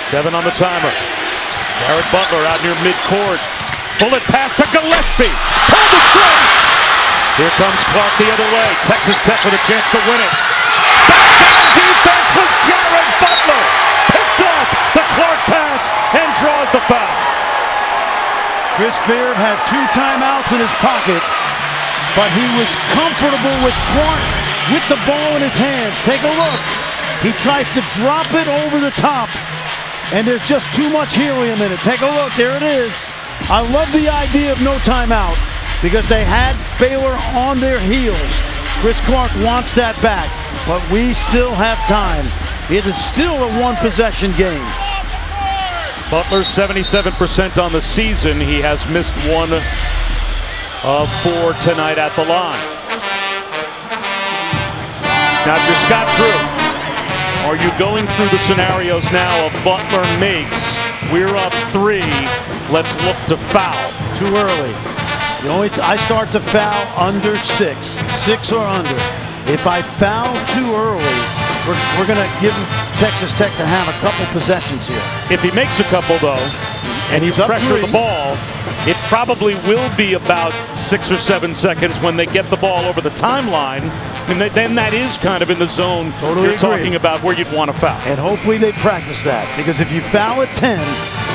7 on the timer. Jared Butler out near midcourt. Bullet pass to Gillespie. Pull the string. Here comes Clark the other way. Texas Tech with a chance to win it. Back down defense was Jared Butler. Picked off the Clark pass and draws the foul. Chris Beard had 2 timeouts in his pocket, but he was comfortable with Clark with the ball in his hands. Take a look. He tries to drop it over the top, and there's just too much helium in it. Take a look. There it is. I love the idea of no timeout because they had Baylor on their heels. Chris Clark wants that back, but we still have time. It is still a one-possession game. Butler's 77% on the season. He has missed 1 of 4 tonight at the line. Now, if you're Scott Drew, are you going through the scenarios now of Butler makes, we're up 3, let's look to foul? Too early. I start to foul under 6 or under. If I foul too early, we're going to give Texas Tech to have a couple possessions here. If he makes a couple, though, and he's pressure the ball, it probably will be about 6 or 7 seconds when they get the ball over the timeline. And then that is kind of in the zone you're talking about where you'd want to foul. And hopefully they practice that, because if you foul at 10,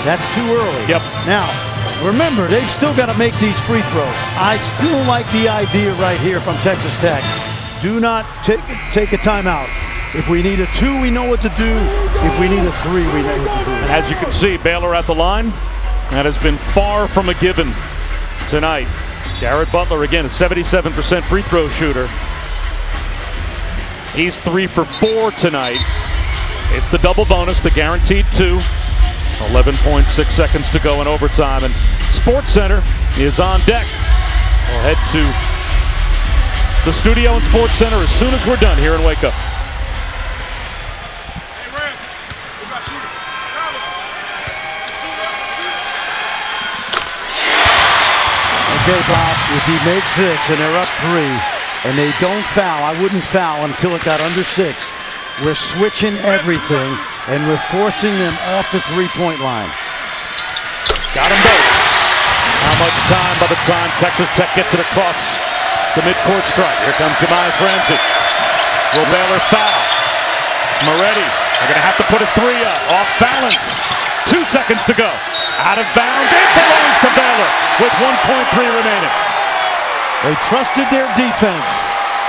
that's too early. Yep. Now, remember, they've still got to make these free throws. I still like the idea right here from Texas Tech. Do not take a timeout. If we need a 2, we know what to do. If we need a 3, we know what to do. As you can see, Baylor at the line. That has been far from a given tonight. Jared Butler, again, a 77% free throw shooter. He's 3 for 4 tonight. It's the double bonus, the guaranteed 2. 11.6 seconds to go in overtime, and SportsCenter is on deck. We'll head to the studio in SportsCenter as soon as we're done here in Waco. Okay, Bob, if he makes this and they're up 3 and they don't foul, I wouldn't foul until it got under 6. We're switching everything and we're forcing them off the three-point line. Got them both. How much time by the time Texas Tech gets it across the midcourt stripe? Here comes Jemias Ramsey. Will Baylor foul? Moretti, they're going to have to put a 3 up. Off balance. 2 seconds to go. Out of bounds. It belongs to Baylor with 1.3 remaining. They trusted their defense.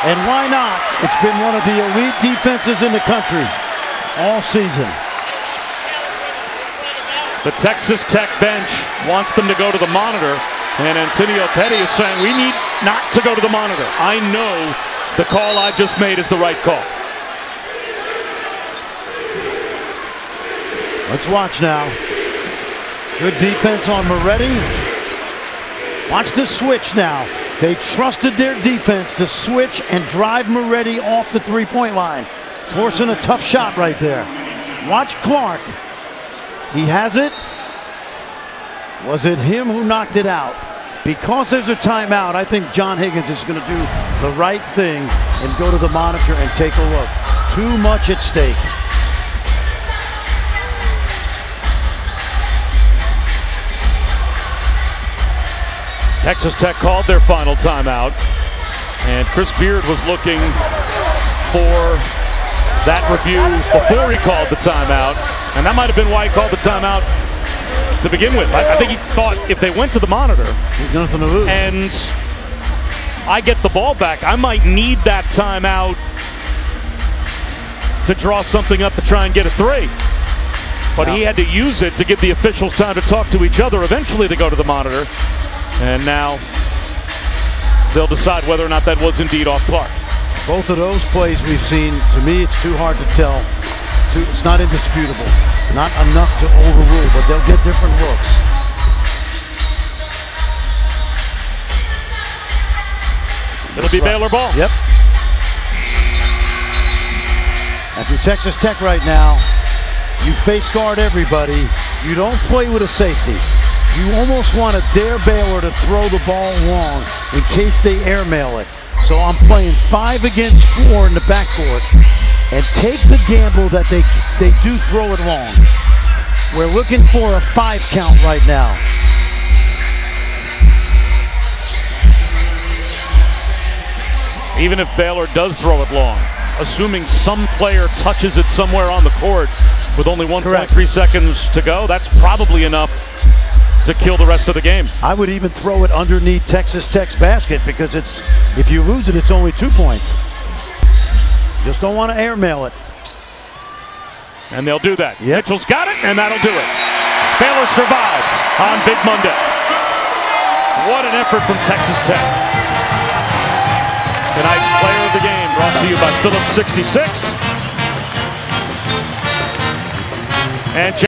And why not? It's been one of the elite defenses in the country all season. The Texas Tech bench wants them to go to the monitor, and Antonio Petty is saying we need not to go to the monitor. I know the call I just made is the right call. Let's watch now. Good defense on Moretti. Watch the switch now. They trusted their defense to switch and drive Moretti off the three-point line. Forcing a tough shot right there. Watch Clark. He has it. Was it him who knocked it out? Because there's a timeout, I think John Higgins is going to do the right thing and go to the monitor and take a look. Too much at stake. Texas Tech called their final timeout, and Chris Beard was looking for that review before he called the timeout, and that might have been why he called the timeout to begin with. I think he thought if they went to the monitor, there's nothing to lose, and I get the ball back, I might need that timeout to draw something up to try and get a 3. But he had to use it to give the officials time to talk to each other, eventually to go to the monitor. And now they'll decide whether or not that was indeed off Clark. Both of those plays we've seen, to me, it's too hard to tell. It's not indisputable. Not enough to overrule, but they'll get different looks. It'll be Baylor ball. Yep. If you're Texas Tech right now, you face guard everybody. You don't play with a safety. You almost want to dare Baylor to throw the ball long in case they airmail it. So I'm playing 5 against 4 in the backcourt and take the gamble that they do throw it long. We're looking for a 5 count right now. Even if Baylor does throw it long, assuming some player touches it somewhere on the court with only 1.3 seconds to go, that's probably enough to kill the rest of the game. I would even throw it underneath Texas Tech's basket, because if you lose it, it's only 2 points. Just don't want to airmail it. And they'll do that. Yep. Mitchell's got it, and that'll do it. Baylor survives on Big Monday. What an effort from Texas Tech. Tonight's player of the game brought to you by Phillips 66. And